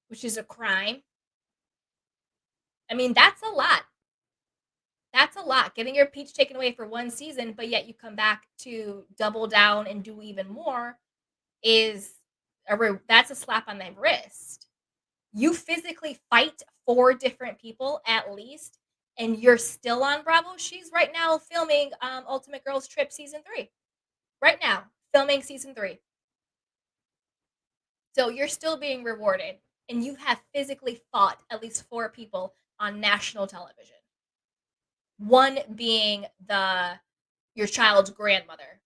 which is a crime. I mean, that's a lot. That's a lot. Getting your peach taken away for one season, but yet you come back to double down and do even more is that's a slap on the wrist. You physically fight 4 different people at least, and you're still on Bravo. She's right now filming Ultimate Girls Trip season 3. Right now, filming season 3. So you're still being rewarded, and you have physically fought at least 4 people on national television. One being your child's grandmother.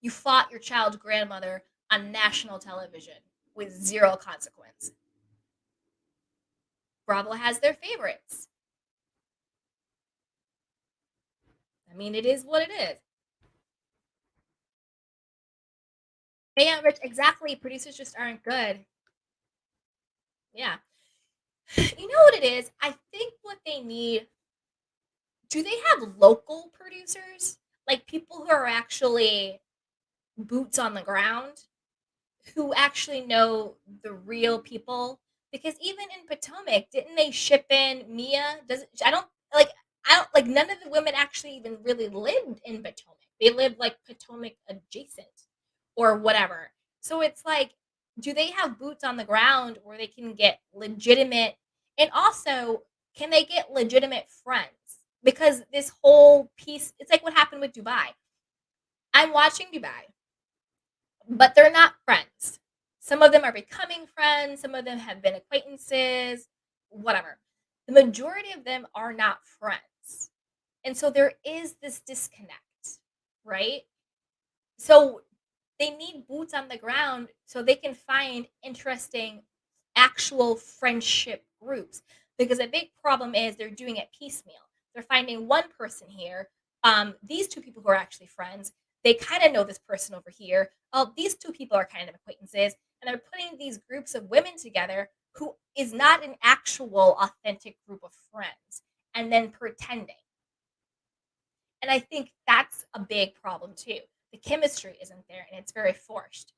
You fought your child's grandmother on national television with 0 consequence. Bravo has their favorites. I mean, it is what it is. Yeah, Rich, exactly. Producers just aren't good. Yeah. You know what it is? I think what they need, do they have local producers? Like people who are actually boots on the ground, who actually know the real people? Because even in Potomac, didn't they ship in Mia? I don't like none of the women actually even really lived in Potomac. They lived like Potomac adjacent or whatever. So it's like, do they have boots on the ground where they can get legitimate, and also can they get legitimate friends? Because this whole piece, it's like what happened with Dubai. I'm watching Dubai, but they're not friends. Some of them are becoming friends, some of them have been acquaintances, whatever. The majority of them are not friends. And so there is this disconnect, right? So they need boots on the ground so they can find interesting actual friendship groups, because a big problem is they're doing it piecemeal. They're finding one person here, these 2 people who are actually friends, they kind of know this person over here, oh, these 2 people are kind of acquaintances, and they're putting these groups of women together who is not an actual authentic group of friends, and then pretending. And I think that's a big problem too. The chemistry isn't there, and it's very forced.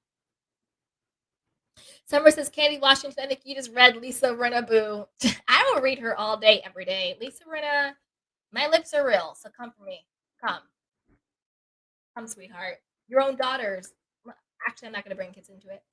Summer says, Candy Washington, I think you just read Lisa Rinna Boo. I will read her all day, every day. Lisa Rinna, My lips are real, so come for me. Come, come, sweetheart. Your own daughters. Actually, I'm not gonna bring kids into it.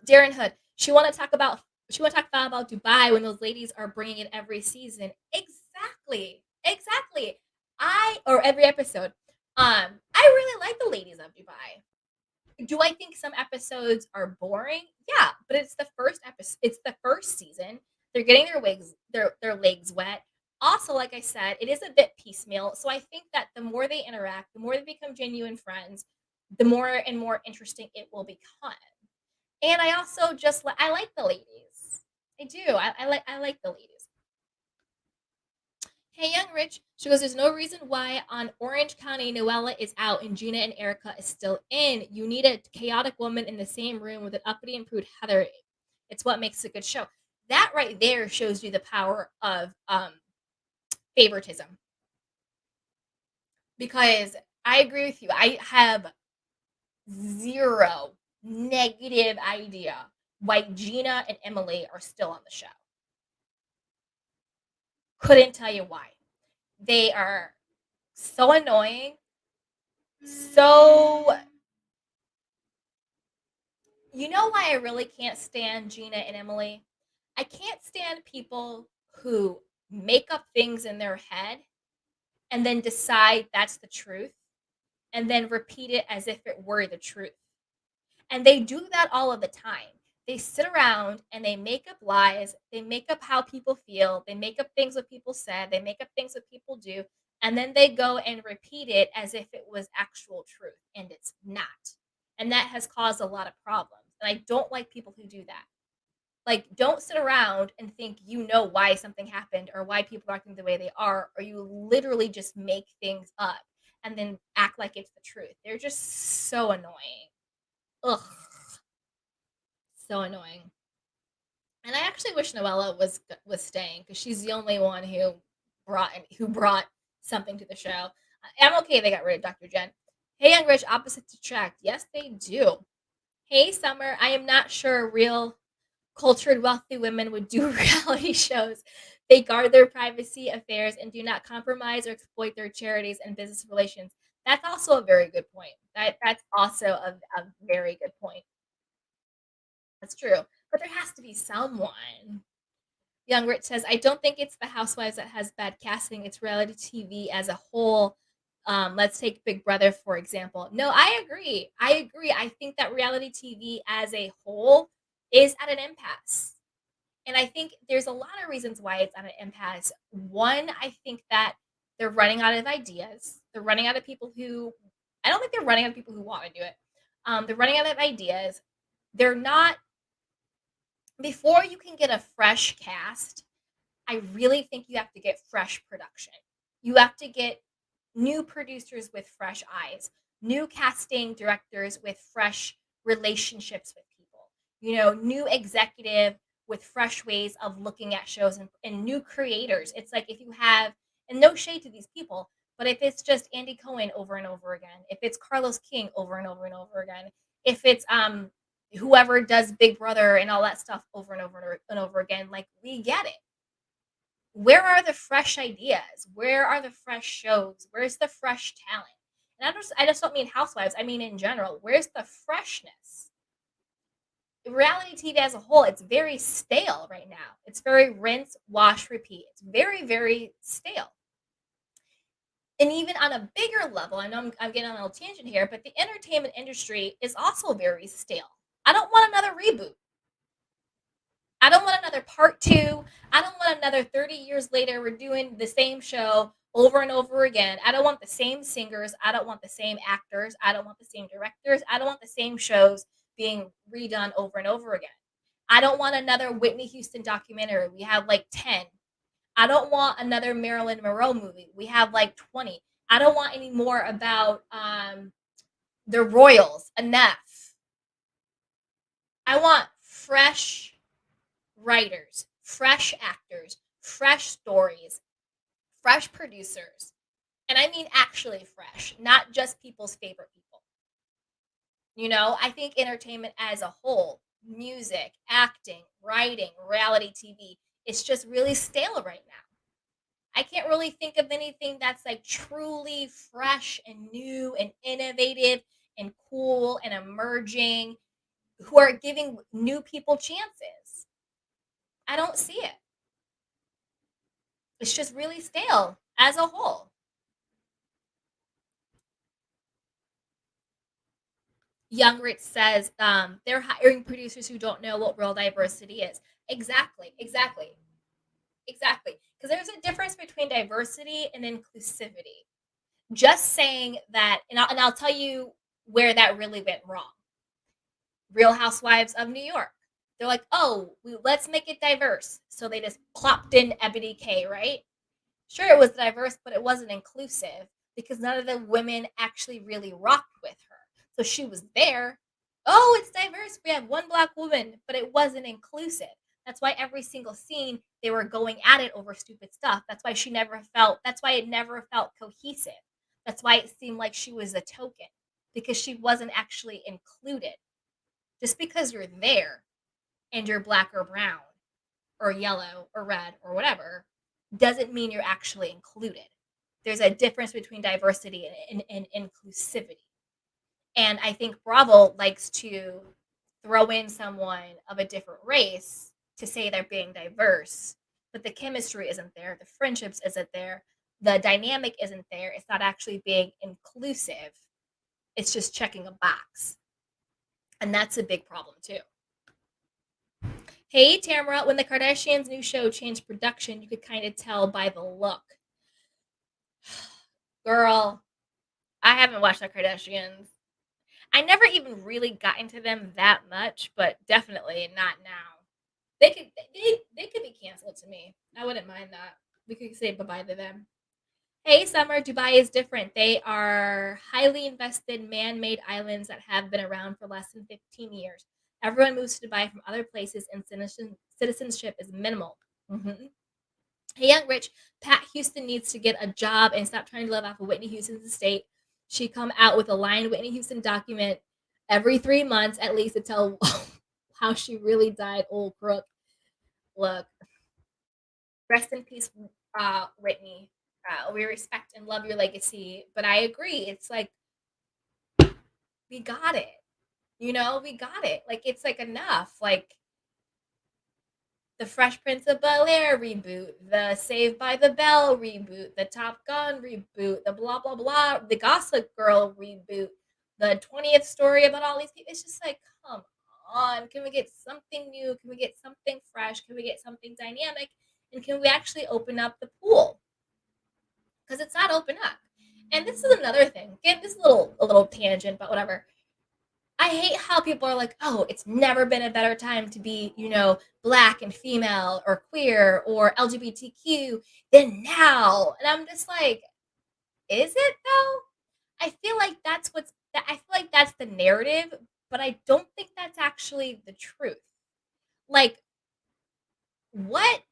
Darren Hood. She want to talk about Dubai when those ladies are bringing it every season. Exactly, exactly. I or every episode. I really like the ladies of Dubai. Do I think some episodes are boring? Yeah, but it's the first episode. It's the first season. They're getting their legs wet. Also, like I said, it is a bit piecemeal. So I think that the more they interact, the more they become genuine friends, the more and more interesting it will become. And I also I like the ladies. I do. I like the ladies. Hey, Young Rich. She goes, there's no reason why on Orange County Noella is out and Gina and Erica is still in. You need a chaotic woman in the same room with an uppity and prude Heather. It's what makes a good show. That right there shows you the power of favoritism. Because I agree with you. I have zero negative idea why Gina and Emily are still on the show. Couldn't tell you why. They are so annoying. So, you know why I really can't stand Gina and Emily? I can't stand people who make up things in their head and then decide that's the truth and then repeat it as if it were the truth. And they do that all of the time. They sit around and they make up lies. They make up how people feel. They make up things what people said. They make up things what people do. And then they go and repeat it as if it was actual truth. And it's not. And that has caused a lot of problems. And I don't like people who do that. Like, don't sit around and think you know why something happened or why people are acting the way they are, or you literally just make things up and then act like it's the truth. They're just so annoying. Ugh. So annoying. And I actually wish Noella was staying because she's the only one who brought something to the show. I'm okay they got rid of Dr. Jen. Hey, Young Rich, opposite to attract. Yes, they do. Hey, Summer, I am not sure real cultured wealthy women would do reality shows. They guard their privacy affairs and do not compromise or exploit their charities and business relations. That's also a very good point. That's also a very good point. That's true. But there has to be someone. Young Rich says, I don't think it's the Housewives that has bad casting. It's reality TV as a whole. Let's take Big Brother, for example. No, I agree. I agree. I think that reality TV as a whole is at an impasse. And I think there's a lot of reasons why it's at an impasse. One, I think that they're running out of ideas. They're running out of people who, I don't think they're running out of people who want to do it. They're running out of ideas. They're not, before you can get a fresh cast, I really think you have to get fresh production. You have to get new producers with fresh eyes, new casting directors with fresh relationships with people, new executive with fresh ways of looking at shows and new creators. It's like if you have, and no shade to these people, but if it's just Andy Cohen over and over again, if it's Carlos King over and over and over again, if it's whoever does Big Brother and all that stuff over and over and over again, like we get it. Where are the fresh ideas? Where are the fresh shows? Where's the fresh talent? And I just don't mean Housewives. I mean in general. Where's the freshness? Reality TV as a whole, it's very stale right now. It's very rinse, wash, repeat. It's very, very stale. And even on a bigger level, I know I'm getting on a little tangent here, but the entertainment industry is also very stale. I don't want another reboot. I don't want another part two. I don't want another 30 years later, we're doing the same show over and over again. I don't want the same singers. I don't want the same actors. I don't want the same directors. I don't want the same shows being redone over and over again. I don't want another Whitney Houston documentary. We have like 10. I don't want another Marilyn Monroe movie. We have like 20. I don't want any more about the Royals. Enough. I want fresh writers, fresh actors, fresh stories, fresh producers. And I mean actually fresh, not just people's favorite people. I think entertainment as a whole, music, acting, writing, reality TV, it's just really stale right now. I can't really think of anything that's like truly fresh and new and innovative and cool and emerging who are giving new people chances. I don't see it. It's just really stale as a whole. Young Rich says they're hiring producers who don't know what real diversity is. Exactly, exactly, exactly. Because there's a difference between diversity and inclusivity. Just saying that, and I'll tell you where that really went wrong. Real Housewives of New York. They're like, oh, let's make it diverse. So they just plopped in Ebony K, right? Sure, it was diverse, but it wasn't inclusive because none of the women actually really rocked with her. So she was there. Oh, it's diverse. We have one black woman, but it wasn't inclusive. That's why every single scene they were going at it over stupid stuff. That's why it never felt cohesive. That's why it seemed like she was a token because she wasn't actually included. Just because you're there and you're black or brown or yellow or red or whatever doesn't mean you're actually included. There's a difference between diversity and inclusivity. And I think Bravo likes to throw in someone of a different race to say they're being diverse, but the chemistry isn't there, the friendships isn't there, the dynamic isn't there. It's not actually being inclusive. It's just checking a box. And that's a big problem too. Hey Tamara, when the Kardashians' new show changed production, you could kind of tell by the look. Girl, I haven't watched the Kardashians. I never even really got into them that much, but definitely not now. They could be canceled to me. I wouldn't mind that. We could say bye bye to them. Hey, Summer, Dubai is different. They are highly invested man made islands that have been around for less than 15 years. Everyone moves to Dubai from other places, and citizenship is minimal. Mhm. Hey, Young Rich, Pat Houston needs to get a job and stop trying to live off of Whitney Houston's estate. She come out with a lined Whitney Houston document every 3 months at least to tell how she really died, old crook. Look, rest in peace, Whitney. We respect and love your legacy, but I agree. It's like we got it. We got it. Like it's like enough. Like the Fresh Prince of Bel Air reboot, the Saved by the Bell reboot, the Top Gun reboot, the blah blah blah, the Gossip Girl reboot, the 20th story about all these people. It's just like, come on, can we get something new? Can we get something fresh? Can we get something dynamic? And can we actually open up the pool? Because it's not open up. And this is another thing. Again, this is a little tangent, but whatever. I hate how people are like, oh, it's never been a better time to be, black and female or queer or LGBTQ than now. And I'm just like, is it though? I feel like that's the narrative, but I don't think that's actually the truth. Like, what,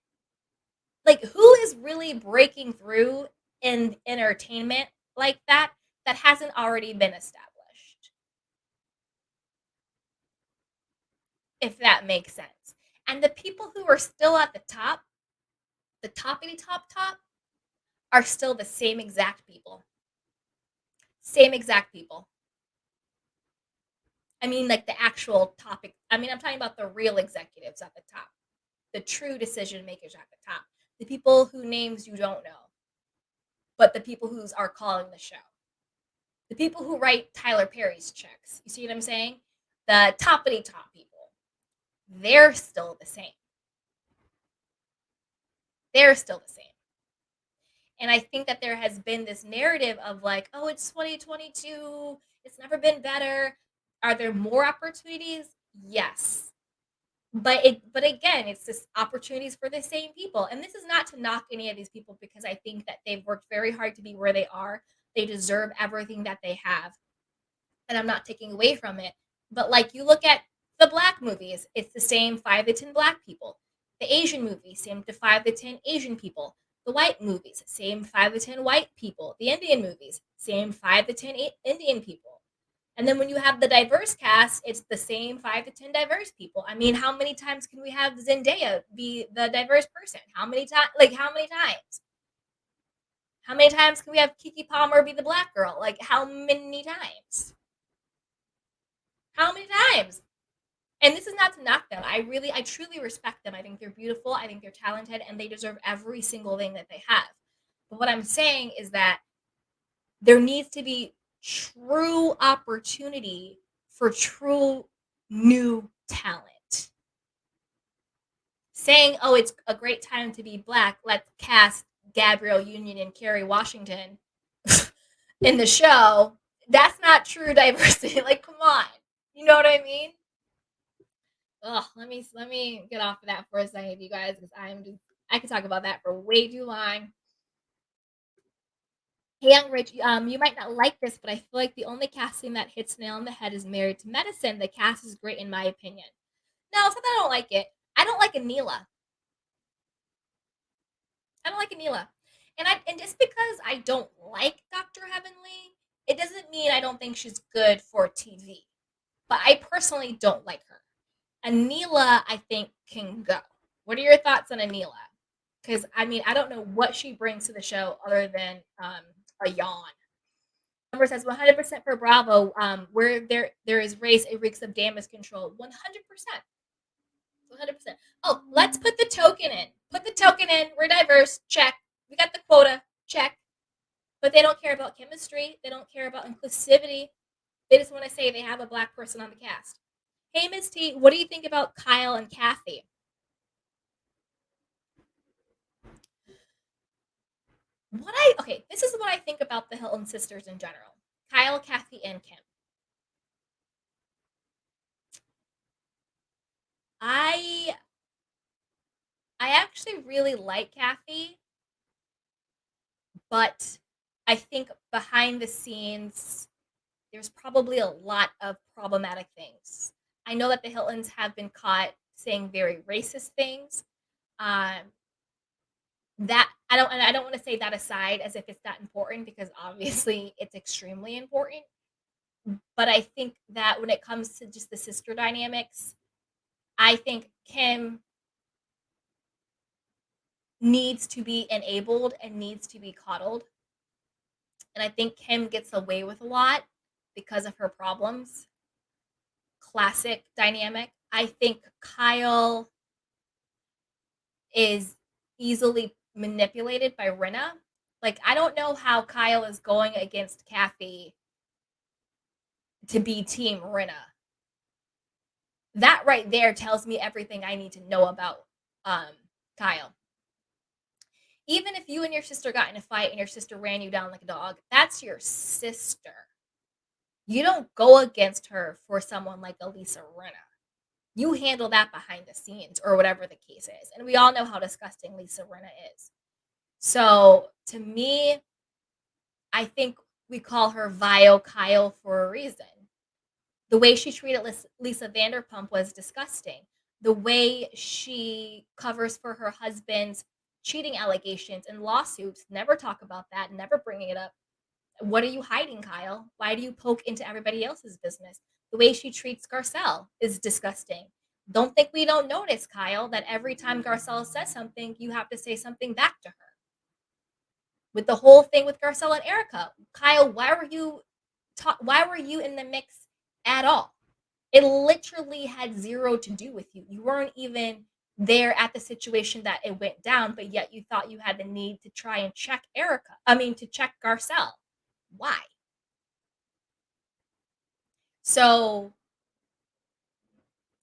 like, who is really breaking through in entertainment like that hasn't already been established? If that makes sense. And the people who are still at the toppity top, are still the same exact people. Same exact people. I mean, like the actual topic. I mean, I'm talking about the real executives at the top, the true decision makers at the top, the people who names you don't know, but the people who are calling the show, the people who write Tyler Perry's checks. You see what I'm saying? The toppity top people, they're still the same. They're still the same. And I think that there has been this narrative of like, oh, it's 2022. It's never been better. Are there more opportunities? Yes. But again, it's just opportunities for the same people. And this is not to knock any of these people because I think that they've worked very hard to be where they are. They deserve everything that they have. And I'm not taking away from it. But like you look at the black movies, it's the same 5 to 10 black people. The Asian movies, same to 5 to 10 Asian people. The white movies, same 5 to 10 white people. The Indian movies, same 5 to 10 Indian people. And then when you have the diverse cast, it's the same 5 to 10 diverse people. I mean, how many times can we have Zendaya be the diverse person? How many times? Like how many times? How many times can we have Kiki Palmer be the black girl? Like, how many times? How many times? And this is not to knock them. I truly respect them. I think they're beautiful. I think they're talented, and they deserve every single thing that they have. But what I'm saying is that there needs to be true opportunity for true new talent. Saying, oh, it's a great time to be black, let's cast Gabrielle Union and Kerry Washington in the show, that's not true diversity. Like, come on. You know what I mean? Ugh, let me get off of that for a second, you guys, because I could talk about that for way too long. Hey, Young Rich, you might not like this, but I feel like the only casting that hits nail on the head is Married to Medicine. The cast is great in my opinion. No, it's not that I don't like it. I don't like Anila. I don't like Anila. And just because I don't like Dr. Heavenly, it doesn't mean I don't think she's good for TV. But I personally don't like her. Anila, I think, can go. What are your thoughts on Anila? Because I mean, I don't know what she brings to the show other than a yawn. Number says 100% for Bravo. Where there is race, it reeks of damage control. 100%. 100%. Oh, let's put the token in. Put the token in. We're diverse. Check. We got the quota. Check. But they don't care about chemistry. They don't care about inclusivity. They just want to say they have a black person on the cast. Hey, Miss T, what do you think about Kyle and Kathy? This is what I think about the Hilton sisters in general. Kyle, Kathy, and Kim. I actually really like Kathy, but I think behind the scenes there's probably a lot of problematic things. I know that the Hiltons have been caught saying very racist things. Um, that I don't want to say that aside as if it's that important because obviously it's extremely important. But I think that when it comes to just the sister dynamics, I think Kim needs to be enabled and needs to be coddled. And I think Kim gets away with a lot because of her problems. Classic dynamic. I think Kyle is easily manipulated by Rinna. Like, I don't know how Kyle is going against Kathy to be Team Rinna. That right there tells me everything I need to know about Kyle. Even if you and your sister got in a fight and your sister ran you down like a dog, that's your sister. You don't go against her for someone like Elisa Rinna. You handle that behind the scenes or whatever the case is. And we all know how disgusting Lisa Rinna is. So to me, I think we call her Vile Kyle for a reason. The way she treated Lisa Vanderpump was disgusting. The way she covers for her husband's cheating allegations and lawsuits, never talk about that, never bringing it up. What are you hiding, Kyle? Why do you poke into everybody else's business? The way she treats Garcelle is disgusting. Don't think we don't notice, Kyle, that every time Garcelle says something, you have to say something back to her. With the whole thing with Garcelle and ERIKA, Kyle, why were you in the mix at all? It literally had zero to do with you. You weren't even there at the situation that it went down, but yet you thought you had the need to try and check to check Garcelle. Why? So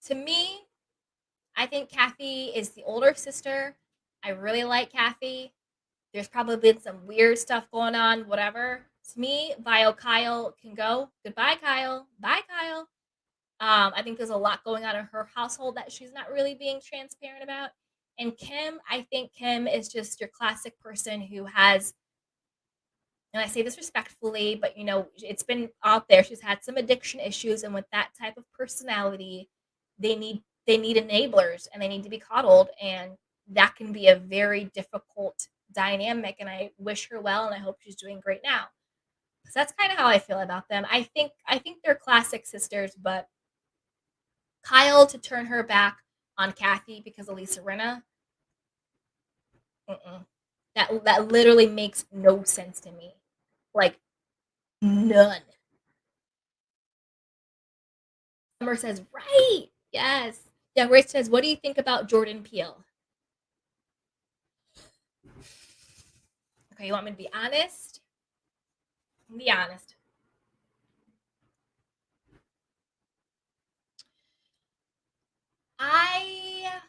to me, I think Kathy is the older sister. I really like Kathy. There's probably been some weird stuff going on, whatever. To me, Bio Kyle can go. Goodbye, Kyle. Bye, Kyle. I think there's a lot going on in her household that she's not really being transparent about. And Kim, I think Kim is just your classic person who has, and I say this respectfully, but it's been out there. She's had some addiction issues, and with that type of personality, they need enablers and they need to be coddled, and that can be a very difficult dynamic. And I wish her well, and I hope she's doing great now. So that's kind of how I feel about them. I think they're classic sisters, but Kyle to turn her back on Kathy because of Lisa Rinna, mm-mm. That literally makes no sense to me. Like none. Summer says, right. Yes. Yeah, Grace says, what do you think about Jordan Peele? Okay, you want me to be honest? Be honest. I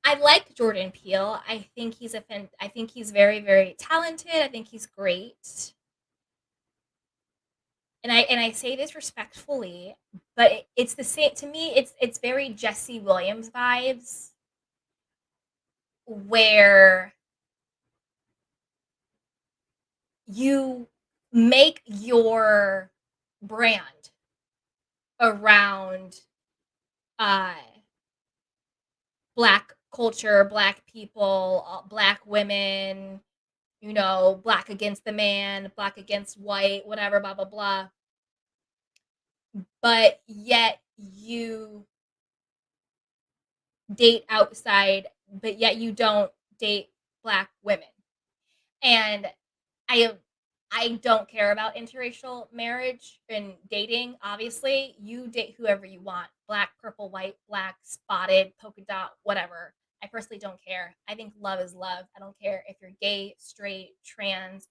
I like Jordan Peele. I think he's very very talented. I think he's great. And I say this respectfully, but it's the same to me. It's very Jesse Williams vibes, where you make your brand around uh black culture, black people, black women, black against the man, black against white, whatever, blah blah blah. But yet you date outside, but yet you don't date black women. And I I don't care about interracial marriage and dating. Obviously, you date whoever you want. Black, purple, white, black, spotted, polka dot, whatever. I personally don't care. I think love is love. I don't care if you're gay, straight, trans,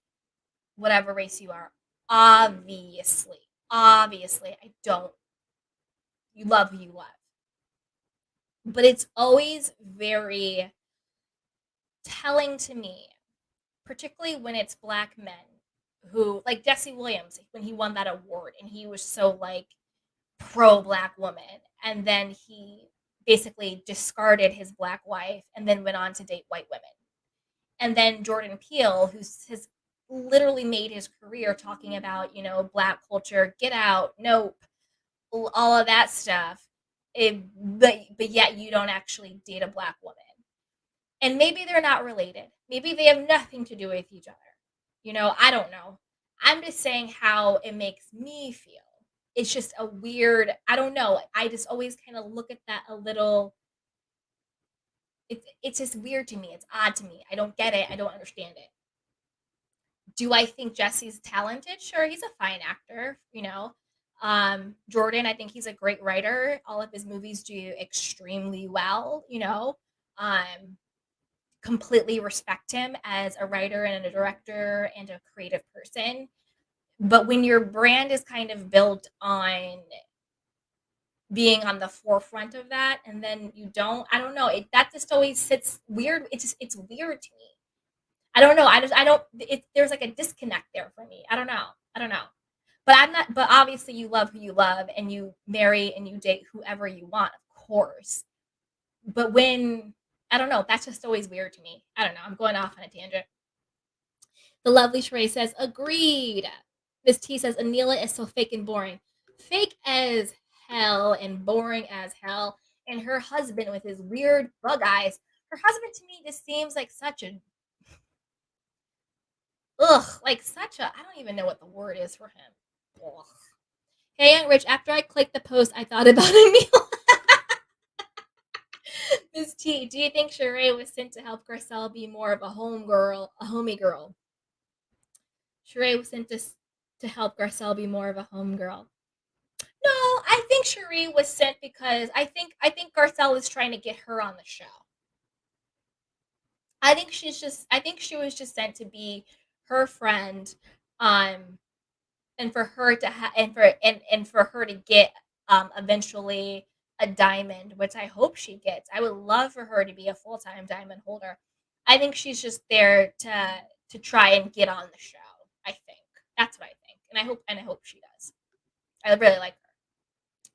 whatever race you are. Obviously, obviously, I don't. You love who you love. But it's always very telling to me, particularly when it's black men who, like Jesse Williams, when he won that award and he was so like pro black woman, and then he basically discarded his black wife and then went on to date white women. And then Jordan Peele, who has literally made his career talking about, black culture, Get Out, Nope, all of that stuff. But yet you don't actually date a black woman. And maybe they're not related. Maybe they have nothing to do with each other. I don't know. I'm just saying how it makes me feel. It's just a weird, I don't know. I just always kind of look at that a little. It's just weird to me. It's odd to me. I don't get it. I don't understand it. Do I think Jesse's talented? Sure, he's a fine actor. Jordan, I think he's a great writer. All of his movies do extremely well. Um, Completely respect him as a writer and a director and a creative person. But when your brand is kind of built on being on the forefront of that, and then you don't, I don't know, that just always sits weird. It's weird to me. I don't know. I don't. There's like a disconnect there for me. I don't know. I don't know. But I'm not. But obviously, you love who you love, and you marry and you date whoever you want, of course. But when, I don't know, that's just always weird to me. I don't know. I'm going off on a tangent. The lovely Sheree says, agreed. Miss T says, Anila is so fake and boring. Fake as hell and boring as hell. And her husband with his weird bug eyes. Her husband to me just seems like such a, like such a, I don't even know what the word is for him. Ugh. Hey, Aunt Rich, after I clicked the post, I thought about Anila. Miss T, do you think Sheree was sent to help Garcelle be more of a homie girl? Sheree was sent to help Garcelle be more of a home girl. No, I think Sheree was sent because I think Garcelle is trying to get her on the show. I think she was just sent to be her friend, um, and for her to and for her to get eventually a diamond, which I hope she gets. I would love for her to be a full time diamond holder. I think she's just there to try and get on the show. I think that's what I think, and I hope she does. I really like her.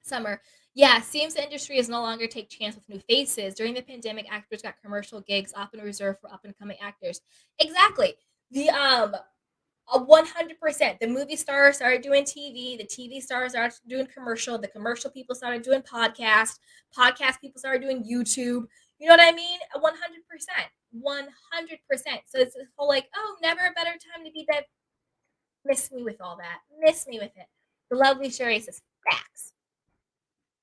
Summer. Yeah, seems the industry is no longer take chance with new faces. During the pandemic, actors got commercial gigs, often reserved for up and coming actors. Exactly. The 100%. The movie stars started doing TV. The TV stars started doing commercial. The commercial people started doing podcast. Podcast people started doing YouTube. You know what I mean? 100%. 100%. So it's this whole like, oh, never a better time to be dead. Miss me with all that. Miss me with it. The lovely Sherry says facts.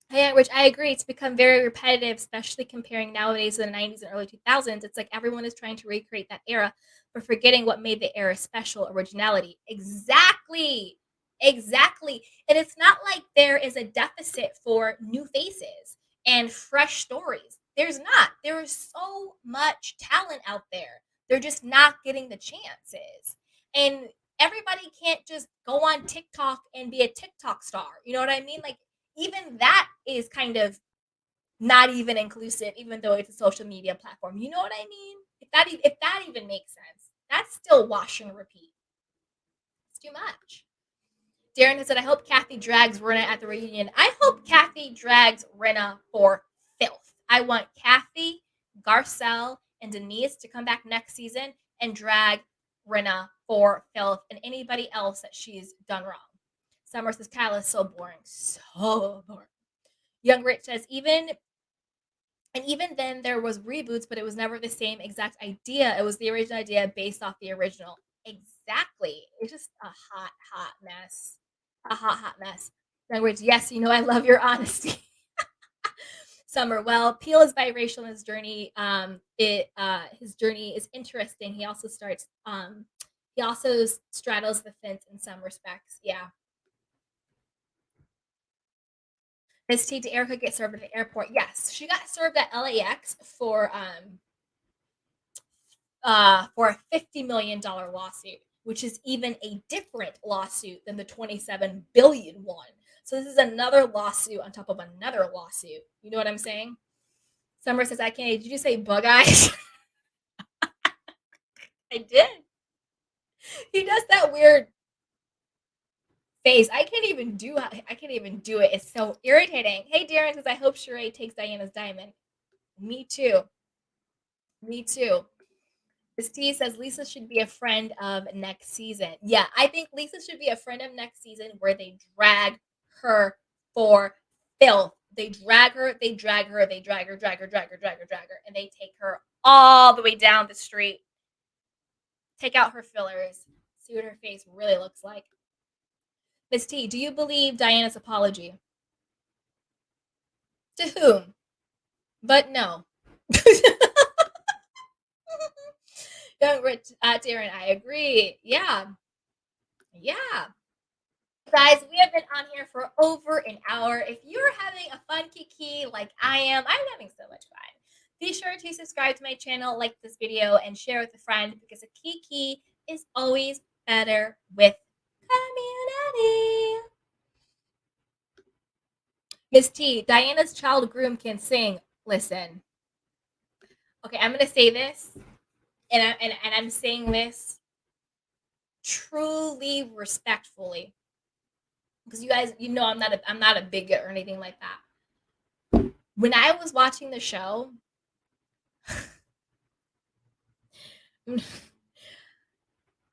Yeah, which I agree. It's become very repetitive, especially comparing nowadays to the 90s and early 2000s. It's like everyone is trying to recreate that era, but forgetting what made the era special, originality. Exactly. Exactly. And it's not like there is a deficit for new faces and fresh stories. There's not. There is so much talent out there. They're just not getting the chances. And everybody can't just go on TikTok and be a TikTok star. You know what I mean? Like, even that is kind of not even inclusive, even though it's a social media platform. You know what I mean? If that even makes sense, that's still wash and repeat. It's too much. Darren has said, "I hope Kathy drags Rinna at the reunion." I hope Kathy drags Rinna for filth. I want Kathy, Garcelle, and Denise to come back next season and drag Rinna for filth and anybody else that she's done wrong. Summer says, "Kyla is so boring, so boring." Young Rich says, even then there was reboots, but it was never the same exact idea. It was the original idea based off the original. Exactly. It's just a hot mess. A hot mess. Young Rich, yes, I love your honesty. Summer, well, Peel is biracial in his journey. His journey is interesting. He also straddles the fence in some respects. Yeah. Miss T, did Erica get served at the airport? Yes, she got served at LAX for a $50 million lawsuit, which is even a different lawsuit than the 27 billion one. So this is another lawsuit on top of another lawsuit. You know what I'm saying? Summer says, "I can't." Did you say bug eyes? I did. He does that weird face. I can't even do it. It's so irritating. Hey, Darren says, "I hope Sheree takes Diana's diamond." Me too. Me too. Steve says Lisa should be a friend of next season. Yeah, I think Lisa should be a friend of next season where they drag her for filth. They drag her, they drag her, they drag her, and they take her all the way down the street. Take out her fillers. See what her face really looks like. Miss T, do you believe Diana's apology? To whom? But no. Young Rich, Darren, I agree. Yeah. Yeah. Guys, we have been on here for over an hour. If you're having a fun kiki like I am, I'm having so much fun. Be sure to subscribe to my channel, like this video, and share with a friend because a kiki is always better with community. Miss T, Diana's child groom can sing. Listen, okay, I'm gonna say this, and I'm saying this truly respectfully because you guys, I'm not a bigot or anything like that. When I was watching the show,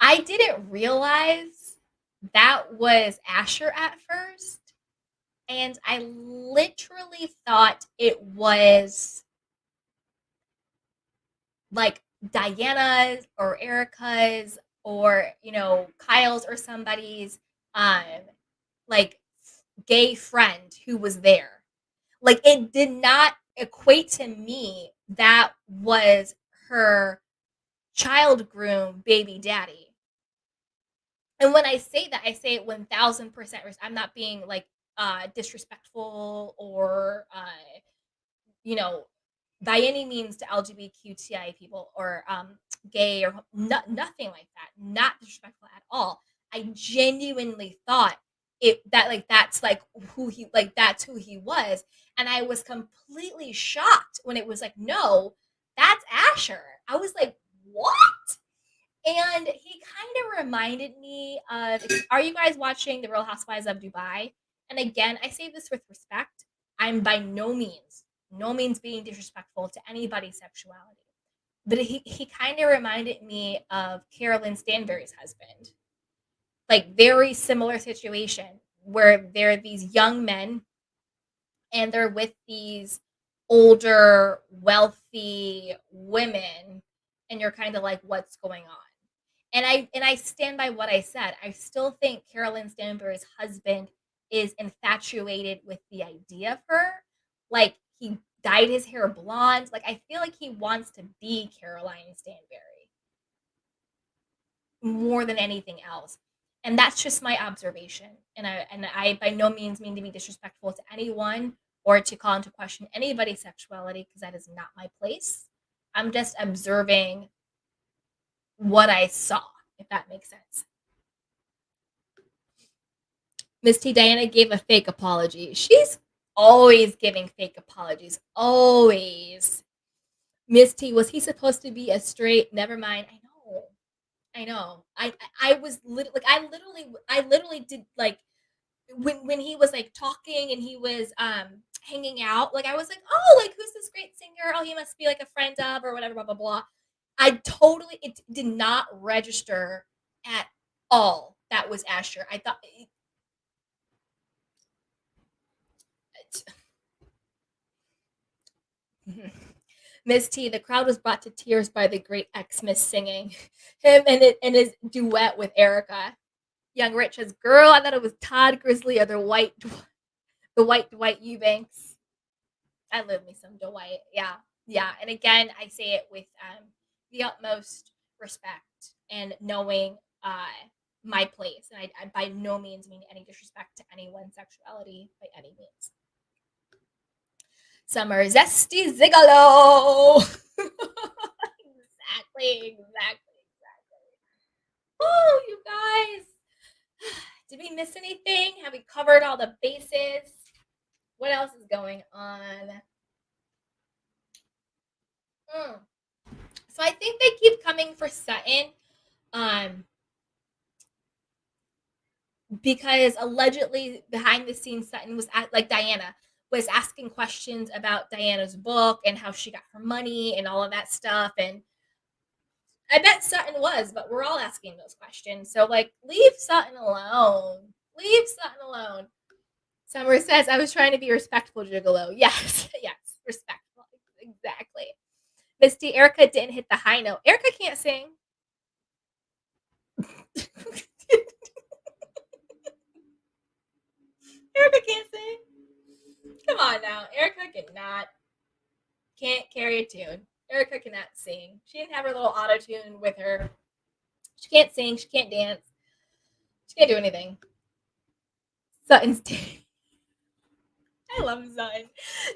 I didn't realize that was Asher at first. And I literally thought it was like Diana's or Erica's or, Kyle's or somebody's um like gay friend who was there. Like it did not equate to me that was her child groom baby daddy. And when I say that, I say it 1000%. I'm not being like disrespectful or you know by any means to LGBTQI people or gay or nothing like that. Not disrespectful at all. I genuinely thought that's who he was, and I was completely shocked when it was like, no, that's Asher. I was like, what? And he kind of reminded me of, are you guys watching The Real Housewives of Dubai? And again, I say this with respect. I'm by no means being disrespectful to anybody's sexuality. But he kind of reminded me of Carolyn Stanberry's husband. Like, very similar situation where there are these young men and they're with these older, wealthy women, and you're kind of like, what's going on? And I stand by what I said. I still think Carolyn Stanberry's husband is infatuated with the idea of her. Like, he dyed his hair blonde. Like, I feel like he wants to be Caroline Stanberry more than anything else. And that's just my observation. And I by no means mean to be disrespectful to anyone or to call into question anybody's sexuality, because that is not my place. I'm just observing what I saw, if that makes sense. Miss T. Diana gave a fake apology. She's always giving fake apologies. Always. Miss T, was he supposed to be a straight? Never mind. I know. I know. I was I literally did, like, when he was like talking and he was hanging out, like, I was like, oh, like, who's this great singer? Oh, he must be like a friend of, or whatever, blah blah blah. I totally, it did not register at all that was Asher. I thought Miss T, the crowd was brought to tears by the great Xmas singing. Him and his duet with ERIKA. Young Rich says, girl, I thought it was Todd Grizzly or the white Dwight Eubanks. I love me some Dwight. Yeah. Yeah. And again, I say it with the utmost respect and knowing my place. And I by no means mean any disrespect to anyone's sexuality by any means. Summer zesty zigolo. Exactly. Oh, you guys. Did we miss anything? Have we covered all the bases? What else is going on? Mm. So I think they keep coming for Sutton, um, because allegedly behind the scenes, Sutton was like Diana was asking questions about Diana's book and how she got her money and all of that stuff. And I bet Sutton was, but we're all asking those questions. So, like, leave Sutton alone. Leave Sutton alone. Summer says, I was trying to be respectful, Gigolo. Yes, yes, respectful. Exactly. Misty, ERIKA didn't hit the high note. ERIKA can't sing. ERIKA can't sing. Come on now. ERIKA can't carry a tune. ERIKA cannot sing. She didn't have her little auto tune with her. She can't sing. She can't dance. She can't do anything. Sutton's I love Sutton.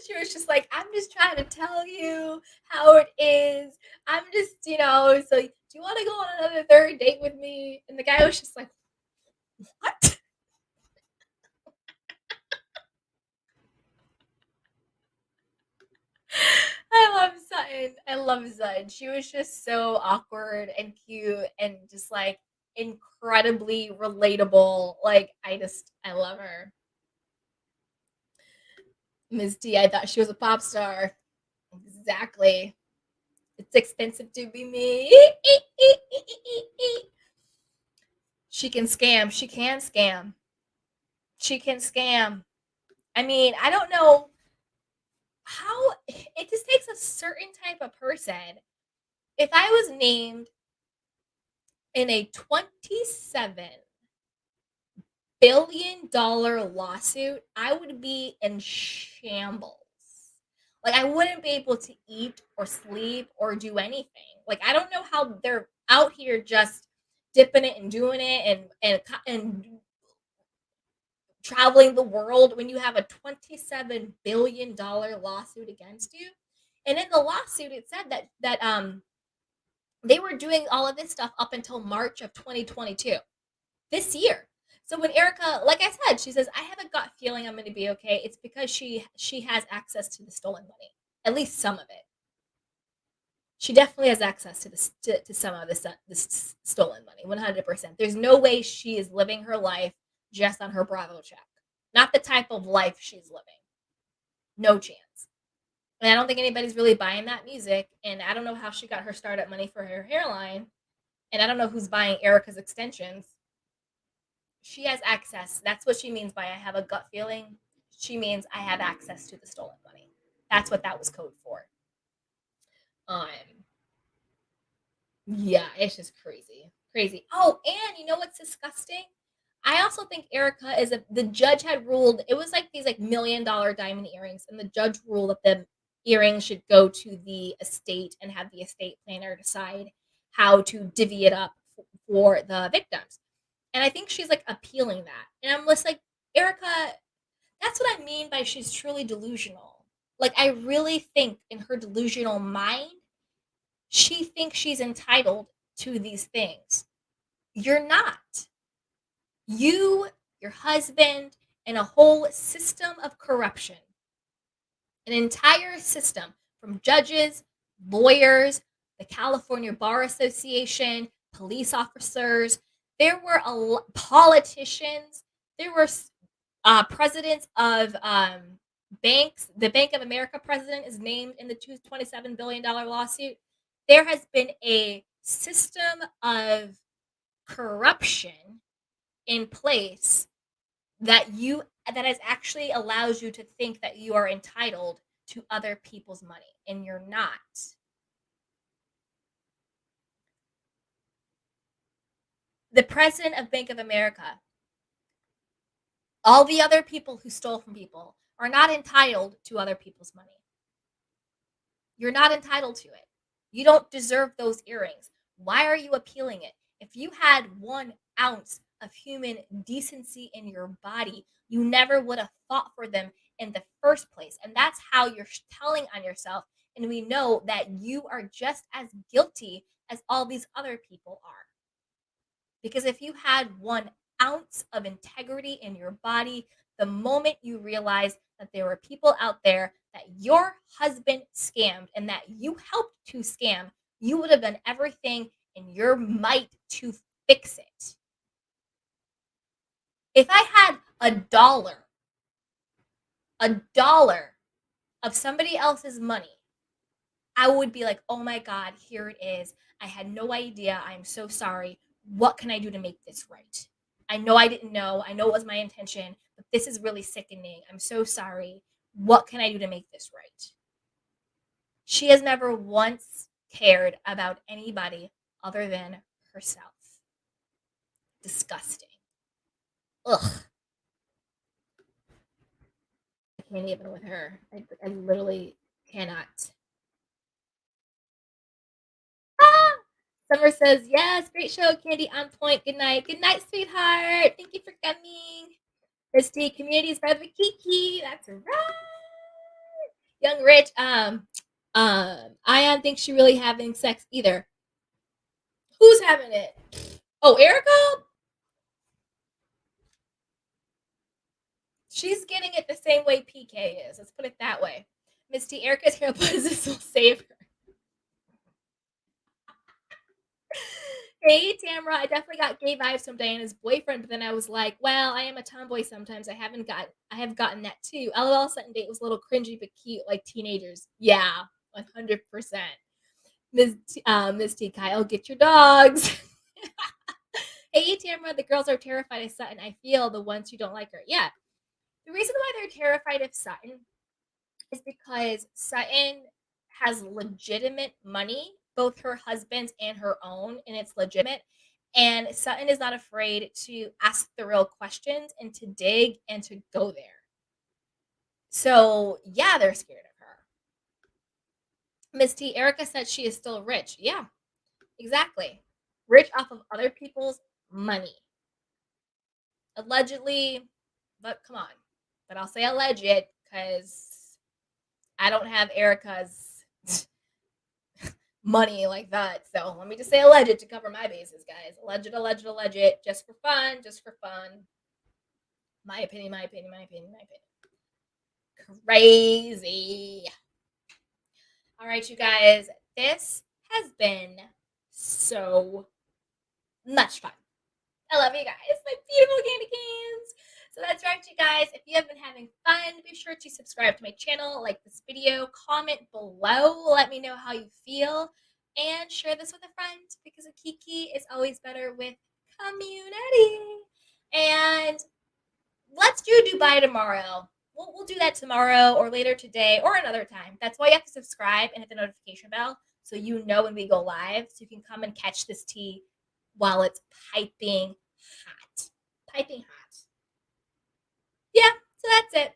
She was just like, I'm just trying to tell you how it is. I'm just, so do you want to go on another third date with me? And the guy was just like, what? I love Sutton. She was just so awkward and cute and just like incredibly relatable. Like, I love her. Ms. D, I thought she was a pop star. Exactly. It's expensive to be me. She can scam. She can scam. She can scam. I mean, I don't know how it just takes a certain type of person. If I was named in a $27 billion lawsuit, I would be in shambles. Like, I wouldn't be able to eat or sleep or do anything. Like, I don't know how they're out here just dipping it and doing it and traveling the world when you have a $27 billion lawsuit against you. And in the lawsuit, it said that they were doing all of this stuff up until March of 2022, this year. So when ERIKA, like I said, she says, I have a gut feeling I'm going to be okay. It's because she has access to the stolen money, at least some of it. She definitely has access to to some of this stolen money, 100%. There's no way she is living her life just on her Bravo check. Not the type of life she's living. No chance. And I don't think anybody's really buying that music. And I don't know how she got her startup money for her hairline. And I don't know who's buying ERIKA's extensions. She has access. That's what she means by I have a gut feeling. She means I have access to the stolen money. That's what that was code for. Um, yeah, it's just crazy. Crazy. Oh, and you know what's disgusting? I also think Erica is the judge had ruled it was like these like $1 million diamond earrings, and the judge ruled that the earrings should go to the estate and have the estate planner decide how to divvy it up for the victims. And I think she's like appealing that. And I'm just like, Erica, that's what I mean by she's truly delusional. Like, I really think in her delusional mind, she thinks she's entitled to these things. You're not. You, your husband, and a whole system of corruption, an entire system from judges, lawyers, the California Bar Association, police officers. There were politicians. There were presidents of banks. The Bank of America president is named in the $27 billion lawsuit. There has been a system of corruption in place that has actually allows you to think that you are entitled to other people's money, and you're not. The president of Bank of America, all the other people who stole from people are not entitled to other people's money. You're not entitled to it. You don't deserve those earrings. Why are you appealing it? If you had 1 ounce of human decency in your body, you never would have fought for them in the first place. And that's how you're telling on yourself. And we know that you are just as guilty as all these other people are. Because if you had 1 ounce of integrity in your body, the moment you realize that there were people out there that your husband scammed and that you helped to scam, you would have done everything in your might to fix it. If I had a dollar of somebody else's money, I would be like, oh my God, here it is. I had no idea. I'm so sorry. What can I do to make this right? I know I didn't know. I know it was my intention, but this is really sickening. I'm so sorry. What can I do to make this right? She has never once cared about anybody other than herself. Disgusting. Ugh. I can't even with her. I literally cannot. Ah! Summer says, yes, great show, Candy, on point. Good night. Good night, sweetheart. Thank you for coming. Christy, community's brother Kiki. That's right. Young Rich, Ion thinks she really having sex either. Who's having it? Oh, ERIKA? She's getting it the same way PK is. Let's put it that way. Misty, ERIKA's hair business will save her. Hey, Tamara, I definitely got gay vibes from Diana's boyfriend, but then I was like, well, I am a tomboy sometimes. I have gotten that too. LOL Sutton date was a little cringy but cute, like teenagers. Yeah, 100%. Miss T. Kyle, get your dogs. Hey, Tamara, the girls are terrified of Sutton. I feel the ones who don't like her. Yeah. The reason why they're terrified of Sutton is because Sutton has legitimate money, both her husband's and her own, and it's legitimate. And Sutton is not afraid to ask the real questions and to dig and to go there. So, yeah, they're scared of her. Miss T. ERIKA said she is still rich. Yeah, exactly. Rich off of other people's money. Allegedly, but come on. But I'll say alleged because I don't have ERIKA's money like that. So let me just say alleged to cover my bases, guys. Alleged, alleged, alleged. Just for fun, just for fun. My opinion, my opinion, my opinion, my opinion. Crazy. All right, you guys. This has been so much fun. I love you guys, my beautiful candy cans. So that's right, you guys. If you have been having fun, be sure to subscribe to my channel, like this video, comment below, let me know how you feel, and share this with a friend because a kiki is always better with community. And let's do Dubai tomorrow. We'll do that tomorrow or later today or another time. That's why you have to subscribe and hit the notification bell so you know when we go live so you can come and catch this tea while it's piping hot. Piping hot. Yeah, so that's it.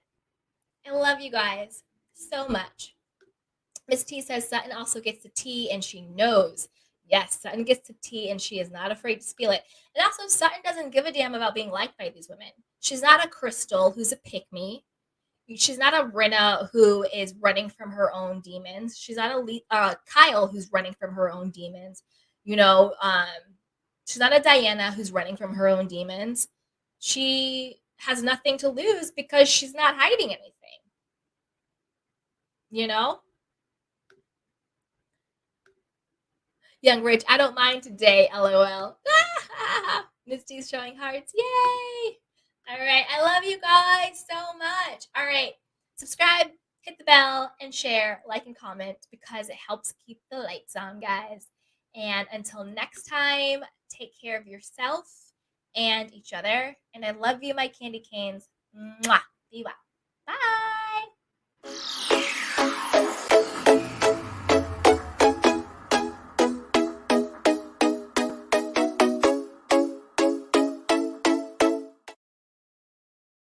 I love you guys so much. Miss T says Sutton also gets the tea and she knows. Yes, Sutton gets the tea and she is not afraid to spill it. And also, Sutton doesn't give a damn about being liked by these women. She's not a Crystal who's a pick me. She's not a Rinna who is running from her own demons. She's not a Kyle who's running from her own demons. You know, she's not a Diana who's running from her own demons. She has nothing to lose because she's not hiding anything. You know? Young Rich, I don't mind today, lol. Misty's showing hearts. Yay! All right. I love you guys so much. All right. Subscribe, hit the bell, and share, like, and comment because it helps keep the lights on, guys. And until next time, take care of yourself and each other. And I love you, my candy canes. Mwah. Be well. Bye.